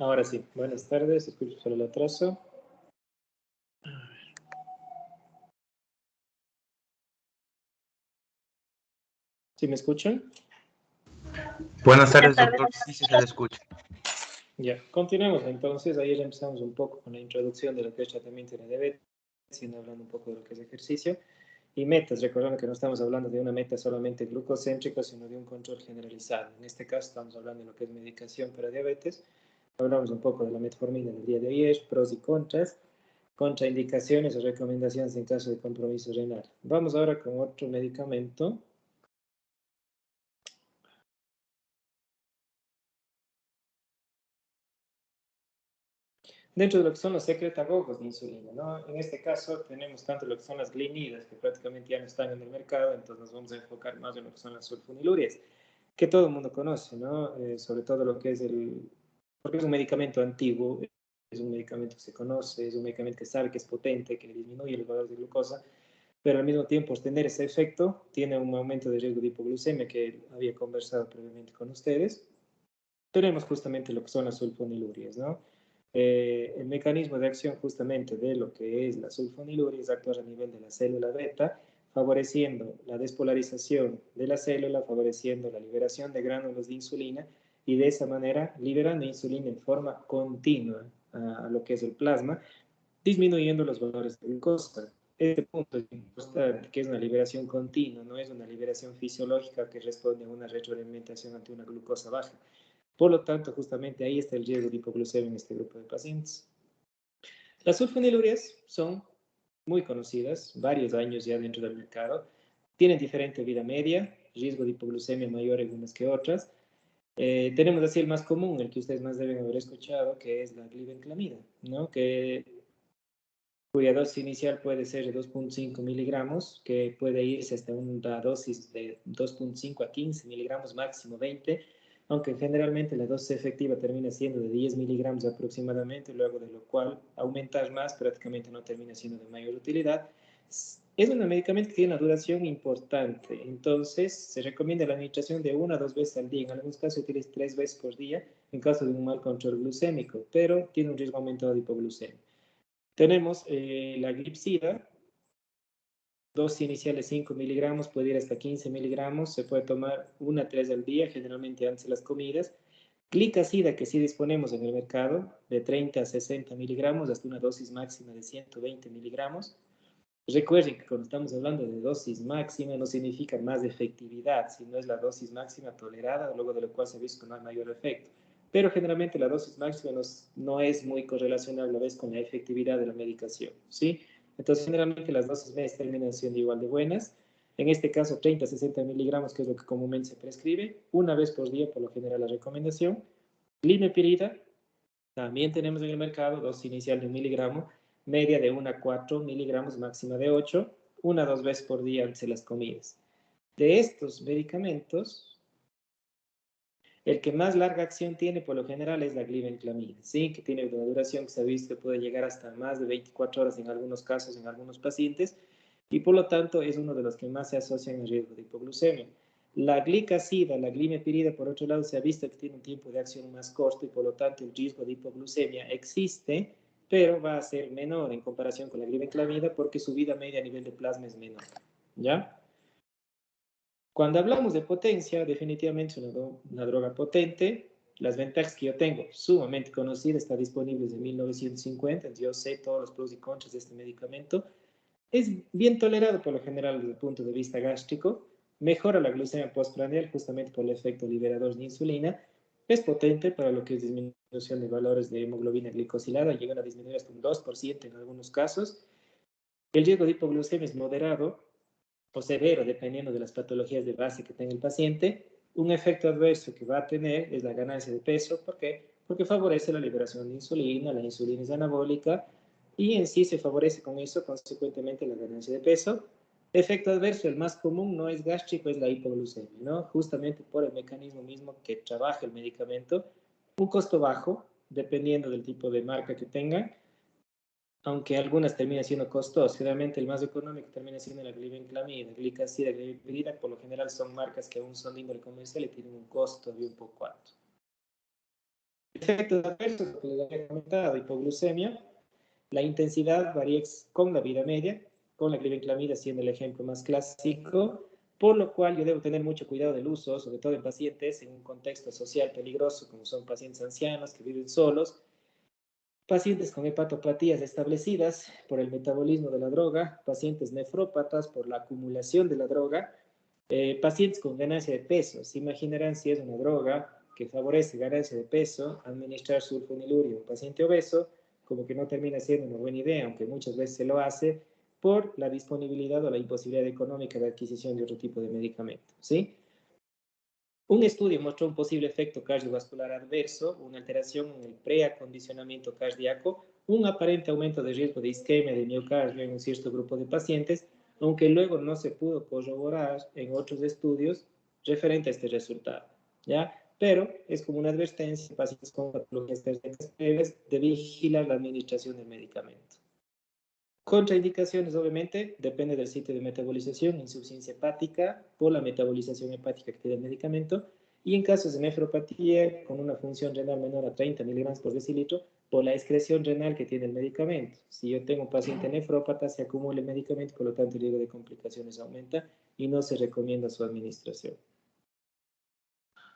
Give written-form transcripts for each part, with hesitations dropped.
Ahora sí, buenas tardes, disculpe por el atraso. ¿Sí me escuchan? Buenas tardes, doctor. Sí, sí se le escucha. Ya, continuemos entonces. Ayer empezamos un poco con la introducción de lo que es tratamiento de diabetes, hablando un poco de lo que es ejercicio y metas, recordando que no estamos hablando de una meta solamente glucocéntrica, sino de un control generalizado. En este caso estamos hablando de lo que es medicación para diabetes. Hablamos un poco de la metformina en el día de ayer, pros y contras, contraindicaciones o recomendaciones en caso de compromiso renal. Vamos ahora con otro medicamento. Dentro de lo que son los secretagogos de insulina, ¿no? En este caso tenemos tanto lo que son las glinidas, que prácticamente ya no están en el mercado, entonces nos vamos a enfocar más en lo que son las sulfonilurias, que todo el mundo conoce, ¿no? Sobre todo lo que es porque es un medicamento antiguo, es un medicamento que se conoce, es un medicamento que sabe que es potente, que disminuye los valores de glucosa, pero al mismo tiempo tener ese efecto tiene un aumento de riesgo de hipoglucemia que había conversado previamente con ustedes. Tenemos justamente lo que son las sulfonilurias, ¿no? El mecanismo de acción justamente de lo que es la sulfoniluria es actuar a nivel de la célula beta, favoreciendo la despolarización de la célula, favoreciendo la liberación de gránulos de insulina y de esa manera liberando insulina en forma continua a lo que es el plasma, disminuyendo los valores de glucosa. Este punto es importante, que es una liberación continua, no es una liberación fisiológica que responde a una retroalimentación ante una glucosa baja. Por lo tanto, justamente ahí está el riesgo de hipoglucemia en este grupo de pacientes. Las sulfonilurias son muy conocidas, varios años ya dentro del mercado, tienen diferente vida media, riesgo de hipoglucemia mayor en unas que otras. Tenemos así el más común, el que ustedes más deben haber escuchado, que es la glibenclamida, ¿no? Cuya dosis inicial puede ser de 2.5 miligramos, que puede irse hasta una dosis de 2.5 a 15 miligramos, máximo 20, aunque generalmente la dosis efectiva termina siendo de 10 miligramos aproximadamente, luego de lo cual aumentar más prácticamente no termina siendo de mayor utilidad. Es un medicamento que tiene una duración importante, entonces se recomienda la administración de 1 a 2 veces al día, en algunos casos se utiliza 3 veces por día en caso de un mal control glucémico, pero tiene un riesgo aumentado de hipoglucemia. Tenemos la glipsida, dosis iniciales 5 miligramos, puede ir hasta 15 miligramos, se puede tomar 1 a 3 al día, generalmente antes de las comidas. Glicacida, que sí disponemos en el mercado, de 30 a 60 miligramos, hasta una dosis máxima de 120 miligramos. Recuerden que cuando estamos hablando de dosis máxima no significa más efectividad, sino es la dosis máxima tolerada, luego de lo cual se ha visto que no hay mayor efecto. Pero generalmente la dosis máxima no es muy correlacionable a la vez con la efectividad de la medicación, ¿sí? Entonces, generalmente las dosis medias terminan siendo igual de buenas. En este caso, 30 a 60 miligramos, que es lo que comúnmente se prescribe, una vez por día, por lo general, la recomendación. Limepirida, también tenemos en el mercado dosis inicial de 1 miligramo, media de 1 a 4 miligramos, máxima de 8, 1 a 2 veces por día antes de las comidas. De estos medicamentos, el que más larga acción tiene por lo general es la glibenclamida, ¿sí? Que tiene una duración que se ha visto que puede llegar hasta más de 24 horas en algunos casos, en algunos pacientes, y por lo tanto es uno de los que más se asocian al riesgo de hipoglucemia. La glicacida, la glimepirida, por otro lado, se ha visto que tiene un tiempo de acción más corto y por lo tanto el riesgo de hipoglucemia existe, pero va a ser menor en comparación con la glibenclamida porque su vida media a nivel de plasma es menor, ¿ya? Cuando hablamos de potencia, definitivamente es una droga potente. Las ventajas que yo tengo, sumamente conocida, está disponible desde 1950, yo sé todos los pros y contras de este medicamento. Es bien tolerado por lo general desde el punto de vista gástrico, mejora la glucemia postprandial justamente por el efecto liberador de insulina, es potente para lo que es disminución de valores de hemoglobina glicosilada, llegan a disminuir hasta un 2% en algunos casos. El riesgo de hipoglucemia es moderado, o severo, dependiendo de las patologías de base que tenga el paciente. Un efecto adverso que va a tener es la ganancia de peso. ¿Por qué? Porque favorece la liberación de insulina, la insulina es anabólica y en sí se favorece con eso, consecuentemente, la ganancia de peso. Efecto adverso, el más común no es gástrico, es la hipoglucemia, ¿no? Justamente por el mecanismo mismo que trabaja el medicamento. Un costo bajo, dependiendo del tipo de marca que tengan, aunque algunas terminan siendo costosas. Generalmente el más económico termina siendo la glibenclamida, glicacida, glipirida, por lo general son marcas que aún son de índole comercial y tienen un costo de un poco alto. Efectos adversos, lo que les había comentado, hipoglucemia, la intensidad varía con la vida media, con la glibenclamida siendo el ejemplo más clásico, por lo cual yo debo tener mucho cuidado del uso, sobre todo en pacientes en un contexto social peligroso, como son pacientes ancianos que viven solos, pacientes con hepatopatías establecidas por el metabolismo de la droga, pacientes nefrópatas por la acumulación de la droga, pacientes con ganancia de peso. Se imaginarán si es una droga que favorece ganancia de peso, administrar sulfoniluria a un paciente obeso, como que no termina siendo una buena idea, aunque muchas veces se lo hace, por la disponibilidad o la imposibilidad económica de adquisición de otro tipo de medicamento, ¿sí? Un estudio mostró un posible efecto cardiovascular adverso, una alteración en el preacondicionamiento cardíaco, un aparente aumento de riesgo de isquemia de miocardio en un cierto grupo de pacientes, aunque luego no se pudo corroborar en otros estudios referente a este resultado, ¿ya? Pero es como una advertencia en pacientes con patologías cardíacas previas de vigilar la administración del medicamento. Contraindicaciones, obviamente, depende del sitio de metabolización, insuficiencia hepática por la metabolización hepática que tiene el medicamento, y en casos de nefropatía con una función renal menor a 30 miligramos por decilitro, por la excreción renal que tiene el medicamento. Si yo tengo un paciente nefrópata, se acumula el medicamento, por lo tanto el riesgo de complicaciones aumenta y no se recomienda su administración.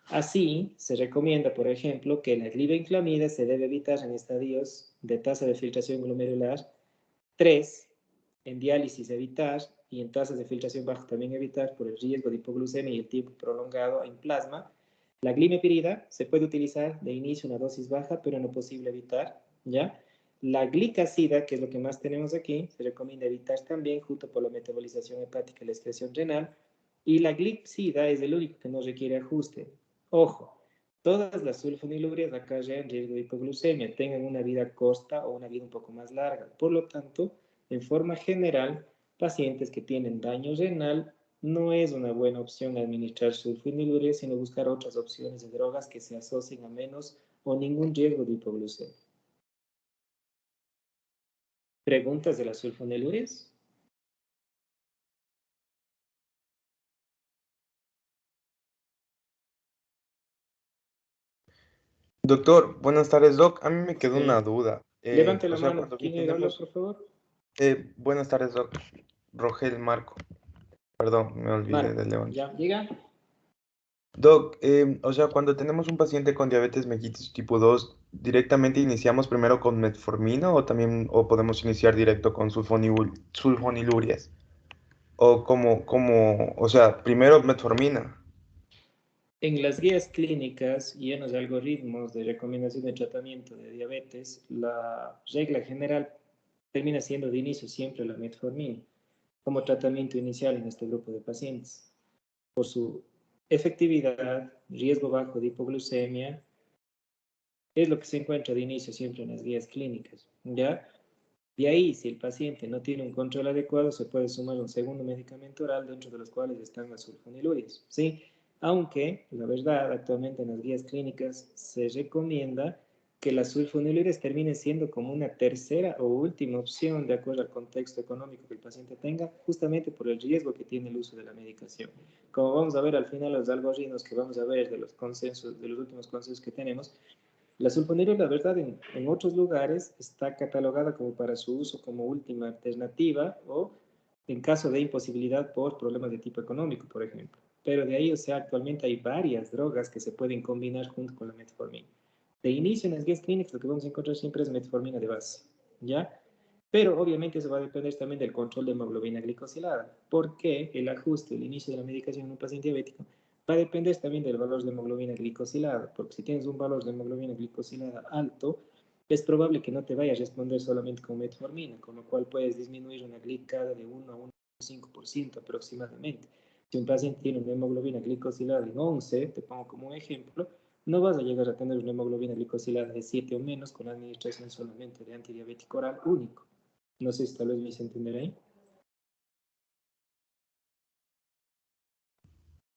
Así, se recomienda, por ejemplo, que la glibenclamida se debe evitar en estadios de tasa de filtración glomerular 3, en diálisis evitar y en tasas de filtración baja también evitar por el riesgo de hipoglucemia y el tiempo prolongado en plasma. La glimepirida se puede utilizar de inicio una dosis baja, pero no posible evitar, ¿ya? La glicacida, que es lo que más tenemos aquí, se recomienda evitar también junto por la metabolización hepática y la excreción renal. Y la glipsida es el único que no requiere ajuste. Ojo, todas las sulfonilurias acarrean riesgo de hipoglucemia, tengan una vida corta o una vida un poco más larga. Por lo tanto, en forma general, pacientes que tienen daño renal no es una buena opción administrar sulfonilurias, sino buscar otras opciones de drogas que se asocien a menos o ningún riesgo de hipoglucemia. ¿Preguntas de las sulfonilurias? Doctor, buenas tardes, Doc. A mí me quedó una Sí. duda. Levante O la sea, mano. cuando ¿Quién habla, tenemos... por favor? buenas tardes, Doc. Rogel Marco. Perdón, me olvidé Marco. de levantar. ¿Ya? ¿Diga? Doc, o sea, cuando tenemos un paciente con diabetes mellitus tipo 2, ¿directamente iniciamos primero con metformina o también o podemos iniciar directo con sulfonilurias? O o sea, primero metformina. En las guías clínicas y en los algoritmos de recomendación de tratamiento de diabetes, la regla general termina siendo de inicio siempre la metformina como tratamiento inicial en este grupo de pacientes, por su efectividad, riesgo bajo de hipoglucemia, es lo que se encuentra de inicio siempre en las guías clínicas, ¿ya? De ahí, si el paciente no tiene un control adecuado, se puede sumar un segundo medicamento oral dentro de los cuales están las sulfonilurias, ¿sí? Aunque, la verdad, actualmente en las guías clínicas se recomienda que las sulfonilurias terminen siendo como una tercera o última opción de acuerdo al contexto económico que el paciente tenga, justamente por el riesgo que tiene el uso de la medicación. Como vamos a ver al final los algoritmos que vamos a ver de los consensos, de los últimos consensos que tenemos, la sulfoniluria, la verdad, en otros lugares está catalogada como para su uso como última alternativa o en caso de imposibilidad por problemas de tipo económico, por ejemplo. Pero de ahí, o sea, actualmente hay varias drogas que se pueden combinar junto con la metformina. De inicio en las guías clínicas lo que vamos a encontrar siempre es metformina de base, ¿ya? Pero obviamente eso va a depender también del control de hemoglobina glicosilada, porque el ajuste, el inicio de la medicación en un paciente diabético va a depender también del valor de hemoglobina glicosilada, porque si tienes un valor de hemoglobina glicosilada alto, es probable que no te vaya a responder solamente con metformina, con lo cual puedes disminuir una glicada de 1 a 1,5% aproximadamente. Si un paciente tiene una hemoglobina glicosilada en 11, te pongo como un ejemplo, no vas a llegar a tener una hemoglobina glicosilada de 7 o menos con la administración solamente de antidiabético oral único. No sé si tal vez me hice entender ahí.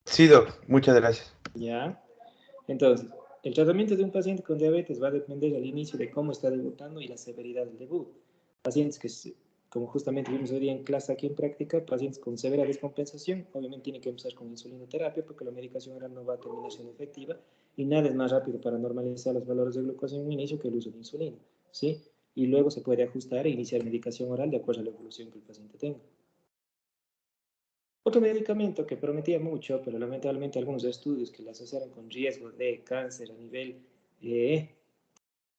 Sí, Doc, muchas gracias. Ya. Entonces, el tratamiento de un paciente con diabetes va a depender al inicio de cómo está debutando y la severidad del debut. Pacientes que, como justamente vimos hoy día en clase aquí en práctica, pacientes con severa descompensación, obviamente tienen que empezar con insulinoterapia porque la medicación oral no va a terminar siendo efectiva. y nada es más rápido para normalizar los valores de glucosa en un inicio que el uso de insulina, ¿sí? Y luego se puede ajustar e iniciar medicación oral de acuerdo a la evolución que el paciente tenga. Otro medicamento que prometía mucho, pero lamentablemente algunos estudios que la asociaron con riesgo de cáncer a nivel de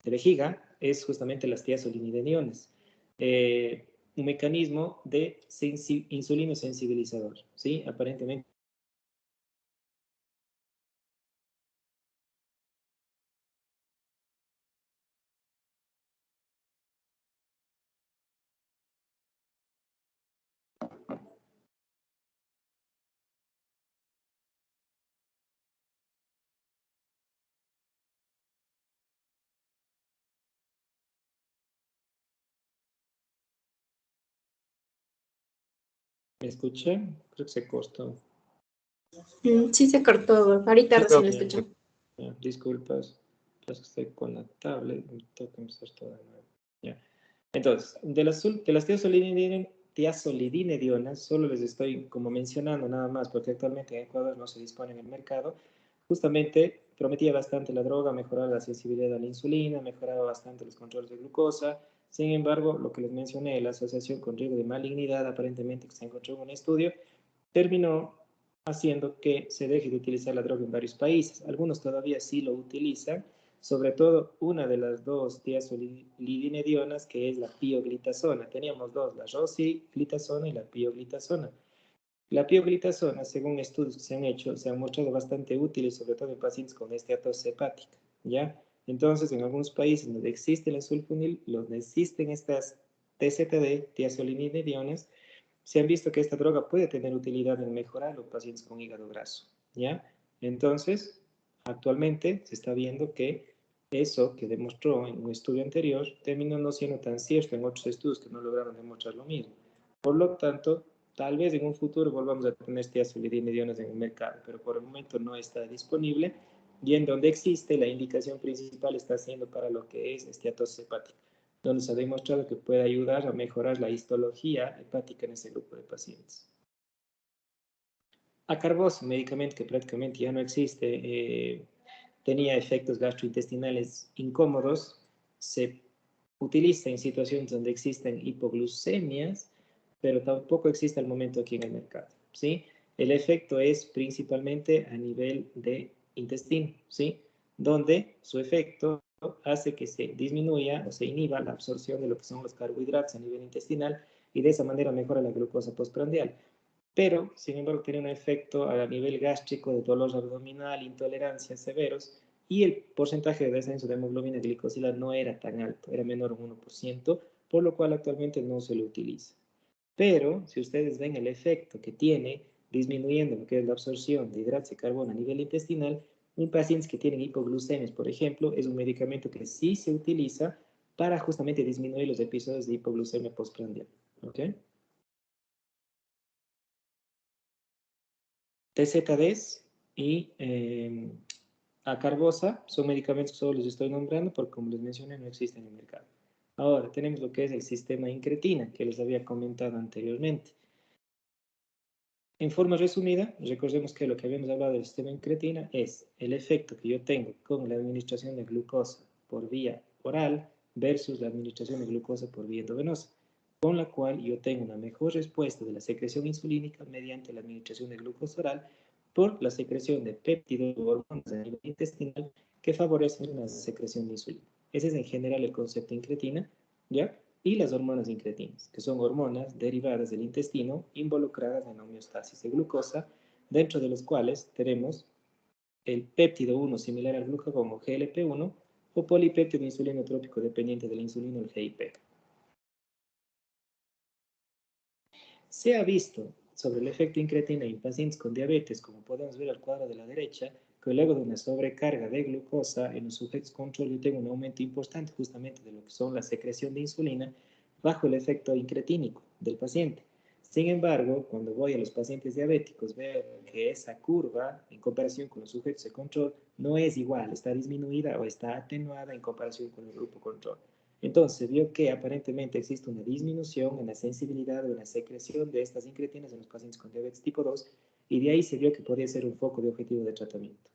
vejiga es justamente las tiazolinidiniones, un mecanismo de insulino sensibilizador, ¿sí? Aparentemente. ¿Me escuchan? Creo que se cortó. Sí, se cortó. Ahorita Sí, recién lo Doc. escucho. Disculpas, pues estoy con la tablet, tengo que empezar todo de nuevo. Ya. Entonces, de las tiazolidinedionas, solo les estoy como mencionando nada más, porque actualmente en Ecuador no se dispone en el mercado. Justamente prometía bastante la droga, mejoraba la sensibilidad a la insulina, mejoraba bastante los controles de glucosa. Sin embargo, lo que les mencioné, la asociación con riesgo de malignidad, aparentemente que se encontró en un estudio, terminó haciendo que se deje de utilizar la droga en varios países. Algunos todavía sí lo utilizan, sobre todo una de las dos tiazolidinedionas, que es la pioglitazona. Teníamos dos, la rosiglitazona y la pioglitazona. La pioglitazona, según estudios que se han hecho, se han mostrado bastante útiles, sobre todo en pacientes con esteatosis hepática, ¿ya? Entonces, en algunos países donde existe la sulfonil, donde existen estas TZD, tiazolinidinediones, se han visto que esta droga puede tener utilidad en mejorar los pacientes con hígado graso, ¿ya? Entonces, actualmente se está viendo que eso que demostró en un estudio anterior terminó no siendo tan cierto en otros estudios que no lograron demostrar lo mismo. Por lo tanto, tal vez en un futuro volvamos a tener tiazolidinediones en el mercado, pero por el momento no está disponible y en donde existe la indicación principal está siendo para lo que es esteatosis hepática, donde se ha demostrado que puede ayudar a mejorar la histología hepática en ese grupo de pacientes. Acarbose, un medicamento que prácticamente ya no existe, tenía efectos gastrointestinales incómodos, se utiliza en situaciones donde existen hipoglucemias, pero tampoco existe al momento aquí en el mercado, ¿sí? El efecto es principalmente a nivel de intestino, ¿sí? Donde su efecto hace que se disminuya o se inhiba la absorción de lo que son los carbohidratos a nivel intestinal y de esa manera mejora la glucosa postprandial. Pero, sin embargo, tiene un efecto a nivel gástrico de dolor abdominal, intolerancias severos, y el porcentaje de descenso de hemoglobina glicosilada no era tan alto, era menor un 1%, por lo cual actualmente no se lo utiliza. Pero, si ustedes ven el efecto que tiene disminuyendo lo que es la absorción de hidratos de carbono a nivel intestinal, en pacientes que tienen hipoglucemias, por ejemplo, es un medicamento que sí se utiliza para justamente disminuir los episodios de hipoglucemia postprandial. ¿Ok? TZDs y acarbosa son medicamentos que solo les estoy nombrando porque, como les mencioné, no existen en el mercado. Ahora, tenemos lo que es el sistema incretina, que les había comentado anteriormente. En forma resumida, recordemos que lo que habíamos hablado del sistema incretina es el efecto que yo tengo con la administración de glucosa por vía oral versus la administración de glucosa por vía endovenosa, con la cual yo tengo una mejor respuesta de la secreción insulínica mediante la administración de glucosa oral por la secreción de péptidos o hormonas a nivel intestinal que favorecen la secreción de insulina. Ese es en general el concepto de incretina, ¿ya? Y las hormonas incretinas, que son hormonas derivadas del intestino involucradas en la homeostasis de glucosa, dentro de los cuales tenemos el péptido 1 similar al glucagón o GLP-1 o polipéptido insulinotrópico dependiente de la insulina, el GIP. Se ha visto sobre el efecto incretina en pacientes con diabetes, como podemos ver al cuadro de la derecha, que luego de una sobrecarga de glucosa en los sujetos control yo tengo un aumento importante justamente de lo que son la secreción de insulina bajo el efecto incretínico del paciente. Sin embargo, cuando voy a los pacientes diabéticos veo que esa curva en comparación con los sujetos de control no es igual, está disminuida o está atenuada en comparación con el grupo control. Entonces, se vio que aparentemente existe una disminución en la sensibilidad o en la secreción de estas incretinas en los pacientes con diabetes tipo 2 y de ahí se vio que podía ser un foco de objetivo de tratamiento.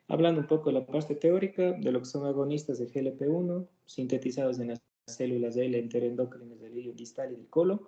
Hablando un poco de la parte teórica, de lo que son agonistas de GLP-1, sintetizados en las células L enteroendocrinas del hilo distal y del colon,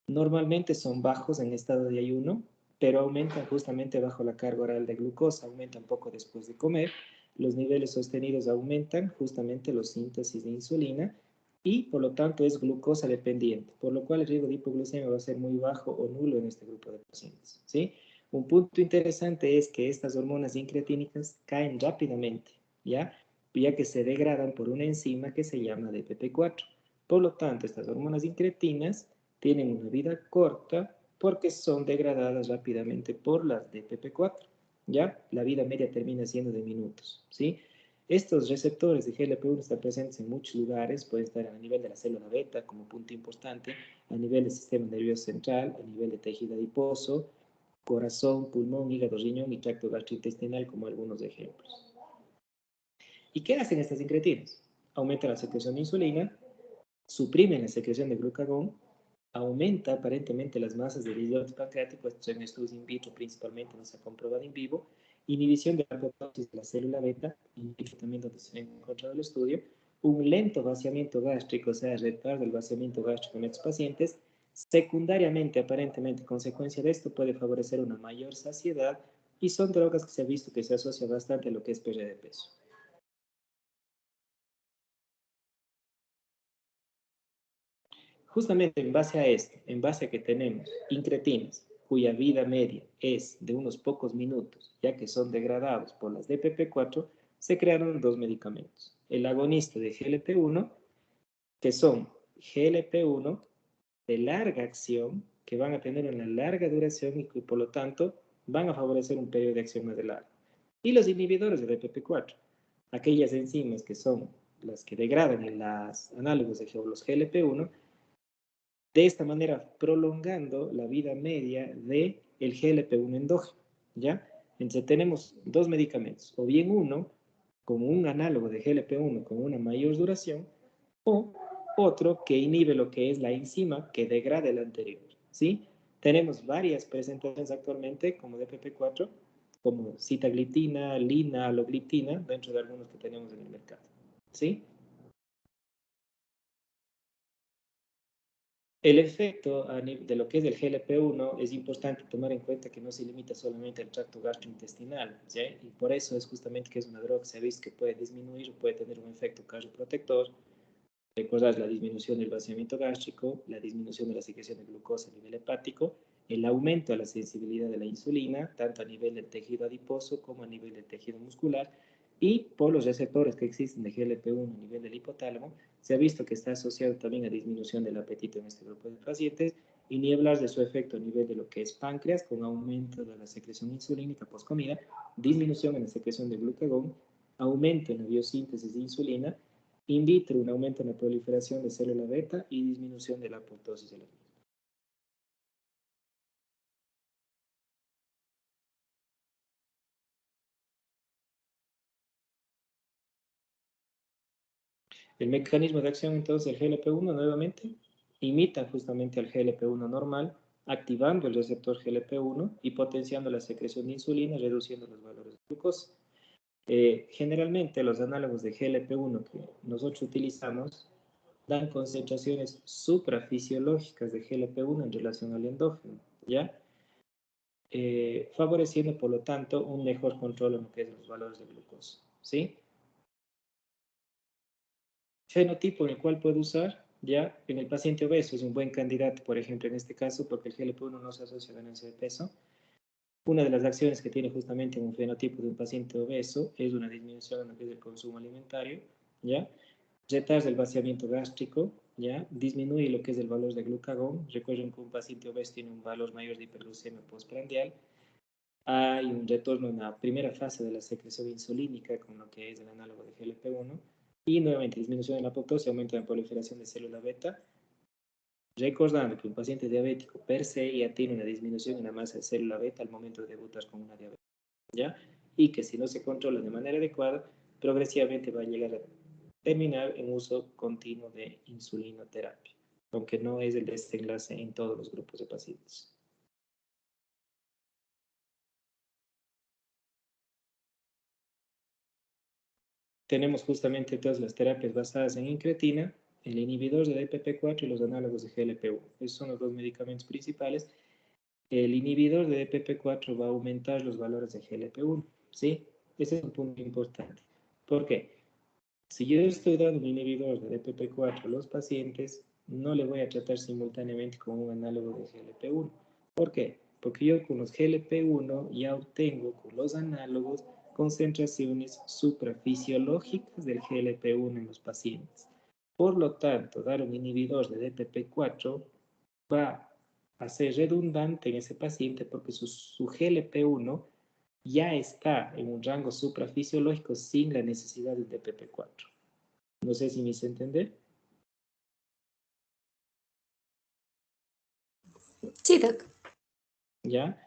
normalmente son bajos en estado de ayuno, pero aumentan justamente bajo la carga oral de glucosa, aumentan poco después de comer, los niveles sostenidos aumentan justamente los síntesis de insulina y por lo tanto es glucosa dependiente, por lo cual el riesgo de hipoglucemia va a ser muy bajo o nulo en este grupo de pacientes, ¿sí? Un punto interesante es que estas hormonas incretínicas caen rápidamente, ¿ya? Ya que se degradan por una enzima que se llama DPP4. Por lo tanto, estas hormonas incretinas tienen una vida corta porque son degradadas rápidamente por las DPP4, ¿ya? La vida media termina siendo de minutos, ¿sí? Estos receptores de GLP-1 están presentes en muchos lugares, pueden estar a nivel de la célula beta como punto importante, a nivel del sistema nervioso central, a nivel de tejido adiposo, corazón, pulmón, hígado, riñón y tracto gastrointestinal como algunos ejemplos. ¿Y qué hacen estas incretinas? Aumentan la secreción de insulina, suprimen la secreción de glucagón, aumenta aparentemente las masas de islotes pancreáticos, esto en estudios in vitro principalmente, no se ha comprobado en vivo, inhibición de la apoptosis de la célula beta, in vitro también donde se ha encontrado el estudio, un lento vaciamiento gástrico, o sea, retardo el vaciamiento gástrico en estos pacientes, secundariamente, aparentemente, consecuencia de esto puede favorecer una mayor saciedad y son drogas que se ha visto que se asocia bastante a lo que es pérdida de peso. Justamente en base a esto, en base a que tenemos incretinas, cuya vida media es de unos pocos minutos, ya que son degradados por las DPP4, se crearon dos medicamentos. El agonista de GLP-1, que son GLP-1 de larga acción, que van a tener una larga duración y que por lo tanto van a favorecer un periodo de acción más largo. Y los inhibidores de DPP4, aquellas enzimas que son las que degradan en los análogos de los GLP-1, de esta manera prolongando la vida media del GLP-1 endógeno, ¿ya? Entonces tenemos dos medicamentos, o bien uno como un análogo de GLP-1 con una mayor duración, o otro que inhibe lo que es la enzima que degrada el anterior, ¿sí? Tenemos varias presentaciones actualmente como DPP4, como sitagliptina, lina, alogliptina, dentro de algunos que tenemos en el mercado, ¿sí? El efecto de lo que es el GLP-1 es importante tomar en cuenta que no se limita solamente al tracto gastrointestinal, ¿sí? Y por eso es justamente que es una droga que se ha visto que puede disminuir o puede tener un efecto cardioprotector. Recordar la disminución del vaciamiento gástrico, la disminución de la secreción de glucosa a nivel hepático, el aumento de la sensibilidad de la insulina, tanto a nivel del tejido adiposo como a nivel del tejido muscular, y por los receptores que existen de GLP-1 a nivel del hipotálamo, se ha visto que está asociado también a disminución del apetito en este grupo de pacientes, y ni hablar de su efecto a nivel de lo que es páncreas, con aumento de la secreción insulínica post-comida, disminución en la secreción de glucagón, aumento en la biosíntesis de insulina, in vitro un aumento en la proliferación de célula beta y disminución de la apoptosis de la misma. El mecanismo de acción entonces del GLP-1 nuevamente imita justamente al GLP-1 normal, activando el receptor GLP-1 y potenciando la secreción de insulina, reduciendo los valores de glucosa. Generalmente los análogos de GLP-1 que nosotros utilizamos dan concentraciones suprafisiológicas de GLP-1 en relación al endógeno, ¿ya? Favoreciendo por lo tanto un mejor control en lo que es los valores de glucosa, ¿sí? Fenotipo en el cual puedo usar, ya en el paciente obeso es un buen candidato, por ejemplo, en este caso, porque el GLP-1 no se asocia a ganancia de peso. Una de las acciones que tiene justamente un fenotipo de un paciente obeso es una disminución en lo que es el consumo alimentario, ¿ya? Retarda el vaciamiento gástrico, ¿ya? Disminuye lo que es el valor de glucagón. Recuerden que un paciente obeso tiene un valor mayor de hiperglucemia postprandial. Hay un retorno en la primera fase de la secreción insulínica con lo que es el análogo de GLP-1 y nuevamente disminución de la apoptosis, aumento en la proliferación de célula beta, recordando que un paciente diabético per se ya tiene una disminución en la masa de célula beta al momento de debutar con una diabetes, ¿ya? Y que si no se controla de manera adecuada, progresivamente va a llegar a terminar en uso continuo de insulinoterapia, aunque no es el desenlace en todos los grupos de pacientes. tenemos justamente todas las terapias basadas en incretina, el inhibidor de DPP4 y los análogos de GLP-1. Esos son los dos medicamentos principales. El inhibidor de DPP4 va a aumentar los valores de GLP-1, ¿sí? Ese es un punto importante. ¿Por qué? Si yo estoy dando un inhibidor de DPP4 a los pacientes, no le voy a tratar simultáneamente con un análogo de GLP-1. ¿Por qué? Porque yo con los GLP-1 ya obtengo con los análogos concentraciones suprafisiológicas del GLP-1 en los pacientes. Por lo tanto, dar un inhibidor de DPP4 va a ser redundante en ese paciente porque su GLP-1 ya está en un rango suprafisiológico sin la necesidad del DPP4. No sé si me hice entender. Sí, Doc. ¿Ya?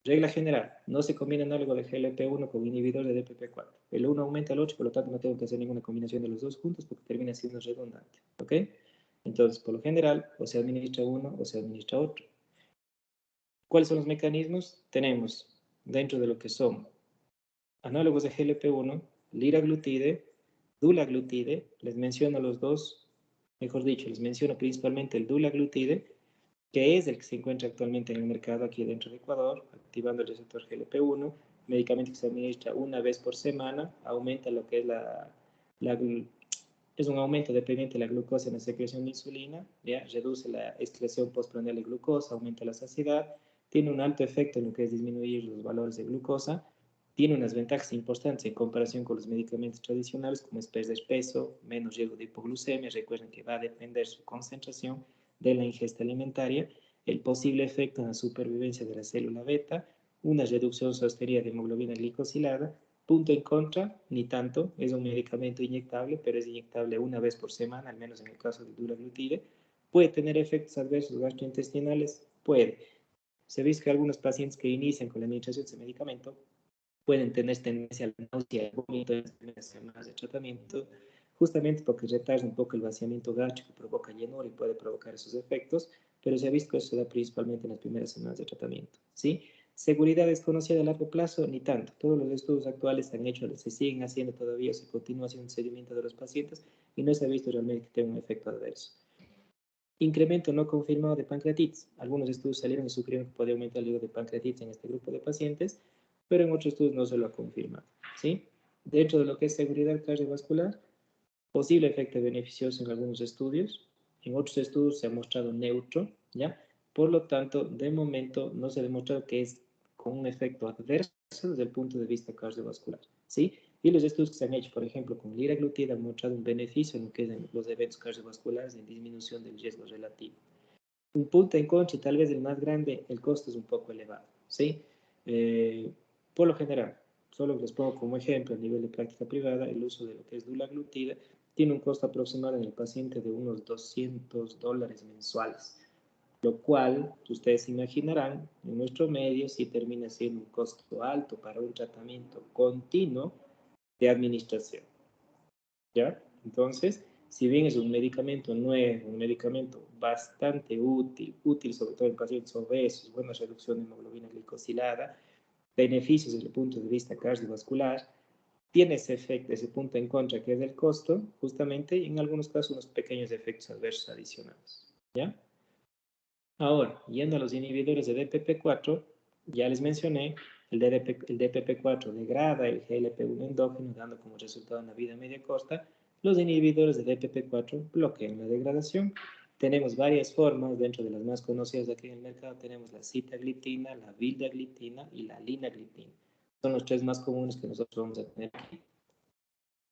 Regla general, no se combina análogo de GLP-1 con inhibidor de DPP4. El 1 aumenta el 8, por lo tanto no tengo que hacer ninguna combinación de los dos juntos porque termina siendo redundante. ¿Ok? Entonces, por lo general, o se administra uno o se administra otro. ¿Cuáles son los mecanismos? Tenemos dentro de lo que son análogos de GLP-1, liraglutide, dulaglutide, les menciono los dos, mejor dicho, les menciono principalmente el dulaglutide, que es el que se encuentra actualmente en el mercado aquí dentro de Ecuador, activando el receptor GLP-1, medicamento que se administra una vez por semana, aumenta lo que es es un aumento dependiente de la glucosa en la secreción de insulina, ¿ya? Reduce la excreción postprandial de glucosa, aumenta la saciedad, tiene un alto efecto en lo que es disminuir los valores de glucosa, tiene unas ventajas importantes en comparación con los medicamentos tradicionales, como es perder peso, menos riesgo de hipoglucemia. Recuerden que va a depender su concentración de la ingesta alimentaria, el posible efecto en la supervivencia de la célula beta, una reducción sostenida de hemoglobina glicosilada. Punto en contra, ni tanto, es un medicamento inyectable, pero es inyectable una vez por semana, al menos en el caso del dulaglutide. ¿Puede tener efectos adversos gastrointestinales? Puede. Se ha visto que algunos pacientes que inician con la administración de ese medicamento pueden tener tendencia a la náusea y vómito en las primeras semanas de tratamiento, justamente porque retarda un poco el vaciamiento gástrico, provoca llenura y puede provocar esos efectos, pero se ha visto que eso se da principalmente en las primeras semanas de tratamiento, ¿sí? Seguridad desconocida a largo plazo, ni tanto. Todos los estudios actuales se han hecho, se siguen haciendo todavía, se continúa haciendo un seguimiento de los pacientes y no se ha visto realmente que tenga un efecto adverso. Incremento no confirmado de pancreatitis. Algunos estudios salieron y sugirieron que podía aumentar el riesgo de pancreatitis en este grupo de pacientes, pero en otros estudios no se lo ha confirmado, ¿sí? Dentro de lo que es seguridad cardiovascular, posible efecto beneficioso en algunos estudios, en otros estudios se ha mostrado neutro, ¿ya? Por lo tanto, de momento no se ha demostrado que es con un efecto adverso desde el punto de vista cardiovascular, ¿sí? Y los estudios que se han hecho, por ejemplo, con liraglutida han mostrado un beneficio en lo que es en los eventos cardiovasculares en disminución del riesgo relativo. Un punto en contra, y tal vez el más grande, el costo es un poco elevado, ¿sí? Por lo general, solo les pongo como ejemplo a nivel de práctica privada, el uso de lo que es dulaglutida tiene un costo aproximado en el paciente de unos $200 mensuales, lo cual, ustedes imaginarán, en nuestro medio sí termina siendo un costo alto para un tratamiento continuo de administración, ¿ya? Entonces, si bien es un medicamento nuevo, un medicamento bastante útil sobre todo en pacientes obesos, buena reducción de hemoglobina glicosilada, beneficios desde el punto de vista cardiovascular, tiene ese efecto, ese punto en contra que es el costo, justamente, y en algunos casos unos pequeños efectos adversos adicionales, ¿ya? Ahora, yendo a los inhibidores de DPP4, ya les mencioné, el DPP4 degrada el GLP-1 endógeno, dando como resultado una vida media corta. Los inhibidores de DPP4 bloquean la degradación. Tenemos varias formas, dentro de las más conocidas aquí en el mercado tenemos la sitaglitina, la vildaglitina y la linaglitina. Son los tres más comunes que nosotros vamos a tener aquí.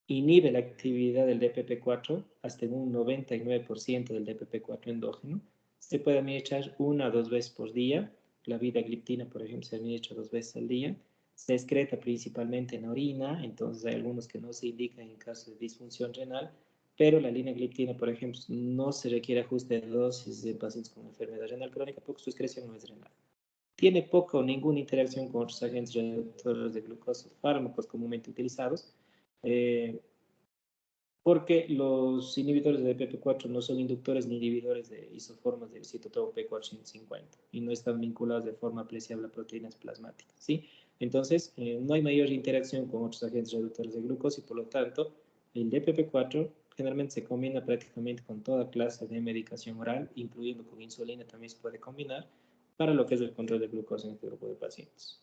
Inhibe la actividad del DPP4 hasta en un 99% del DPP4 endógeno. Se puede administrar 1 o 2 veces por día. La vildagliptina, por ejemplo, se administra 2 veces al día. Se excreta principalmente en orina, entonces hay algunos que no se indican en caso de disfunción renal, pero la linagliptina, por ejemplo, no se requiere ajuste de dosis en pacientes con enfermedad renal crónica porque su excreción no es renal. Tiene poca o ninguna interacción con otros agentes reductores de glucosa, fármacos comúnmente utilizados, porque los inhibidores de DPP4 no son inductores ni inhibidores de isoformas del citotopo P450 y no están vinculados de forma apreciable a proteínas plasmáticas, ¿sí? Entonces, no hay mayor interacción con otros agentes reductores de glucosa y por lo tanto, el DPP4 generalmente se combina prácticamente con toda clase de medicación oral, incluyendo con insulina también se puede combinar para lo que es el control de glucosa en este grupo de pacientes.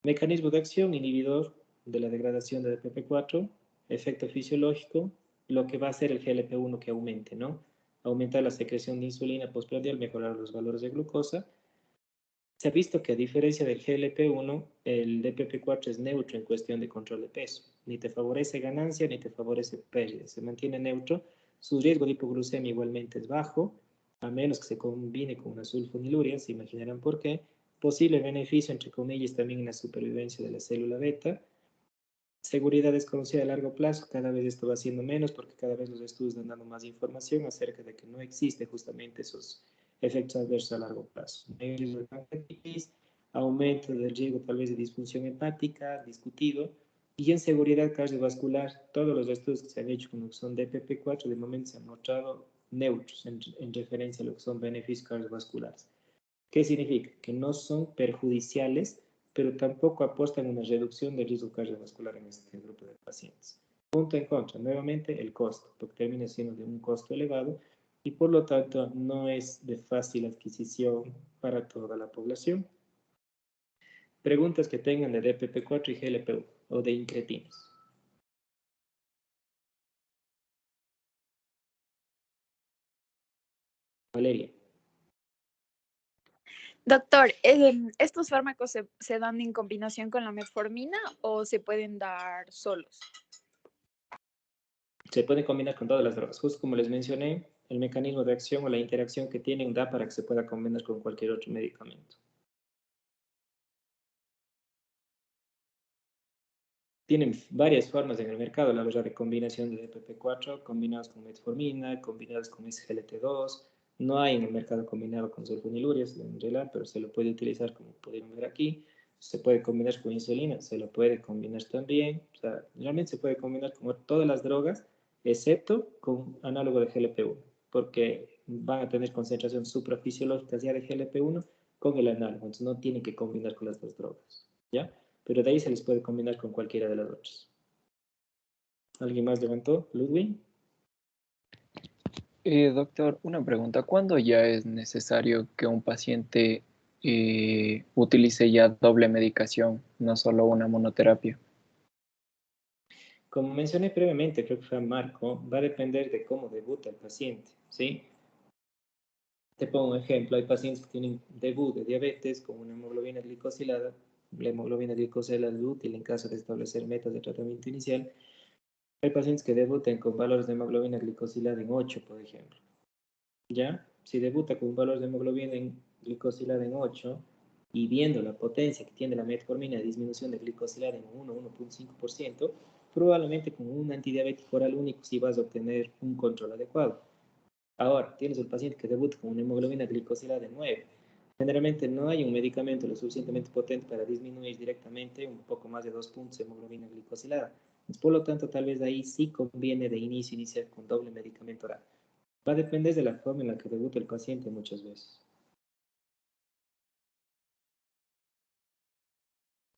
Mecanismo de acción, inhibidor de la degradación de DPP4, efecto fisiológico, lo que va a hacer el GLP-1 que aumente, ¿no? Aumentar la secreción de insulina postprandial, mejorar los valores de glucosa. Se ha visto que a diferencia del GLP-1, el DPP4 es neutro en cuestión de control de peso. Ni te favorece ganancia ni te favorece pérdida. Se mantiene neutro. Su riesgo de hipoglucemia igualmente es bajo, a menos que se combine con una sulfoniluria, se imaginarán por qué. Posible beneficio, entre comillas, también en la supervivencia de la célula beta. Seguridad desconocida a largo plazo, cada vez esto va siendo menos porque cada vez los estudios están dando más información acerca de que no existe justamente esos efectos adversos a largo plazo. Mayor riesgo de pancreatitis, aumento del riesgo tal vez de disfunción hepática, discutido, y en seguridad cardiovascular, todos los estudios que se han hecho con lo que son DPP4 de momento se han mostrado neutros en referencia a lo que son beneficios cardiovasculares. ¿Qué significa? Que no son perjudiciales, pero tampoco apuestan a una reducción del riesgo cardiovascular en este grupo de pacientes. Punto en contra, nuevamente el costo, porque termina siendo de un costo elevado y por lo tanto no es de fácil adquisición para toda la población. Preguntas que tengan de DPP4 y GLP-1 o de incretinos. Valeria. Doctor, ¿estos fármacos se dan en combinación con la metformina o se pueden dar solos? Se pueden combinar con todas las drogas. Justo como les mencioné, el mecanismo de acción o la interacción que tienen da para que se pueda combinar con cualquier otro medicamento. Tienen varias formas en el mercado, la verdad, de combinación de DPP4, combinados con metformina, combinados con SGLT2. No hay en el mercado combinado con sulfonilurias en realidad, pero se lo puede utilizar como pudieron ver aquí. Se puede combinar con insulina, se lo puede combinar también. O sea, realmente se puede combinar con todas las drogas, excepto con análogo de GLP-1, porque van a tener concentración suprafisiológica ya de GLP-1 con el análogo, entonces no tienen que combinar con las dos drogas, ¿ya? Pero de ahí se les puede combinar con cualquiera de las otras. ¿Alguien más levantó? ¿Ludwig? Doctor, una pregunta. ¿Cuándo ya es necesario que un paciente utilice ya doble medicación, no solo una monoterapia? Como mencioné previamente, creo que fue Marco, va a depender de cómo debuta el paciente, ¿sí? Te pongo un ejemplo, hay pacientes que tienen debut de diabetes con una hemoglobina glicosilada. La hemoglobina glicosilada es útil en caso de establecer metas de tratamiento inicial. Hay pacientes que debutan con valores de hemoglobina glicosilada en 8, por ejemplo. ¿Ya? Si debuta con un valor de hemoglobina glicosilada en 8 y viendo la potencia que tiene la metformina de disminución de glicosilada en 1,5%, probablemente con un antidiabético oral único sí vas a obtener un control adecuado. Ahora, tienes el paciente que debuta con una hemoglobina glicosilada de 9. Generalmente no hay un medicamento lo suficientemente potente para disminuir directamente un poco más de 2 puntos de hemoglobina glicosilada. Por lo tanto, tal vez ahí sí conviene de inicio iniciar con doble medicamento oral. Va a depender de la forma en la que debuta el paciente muchas veces.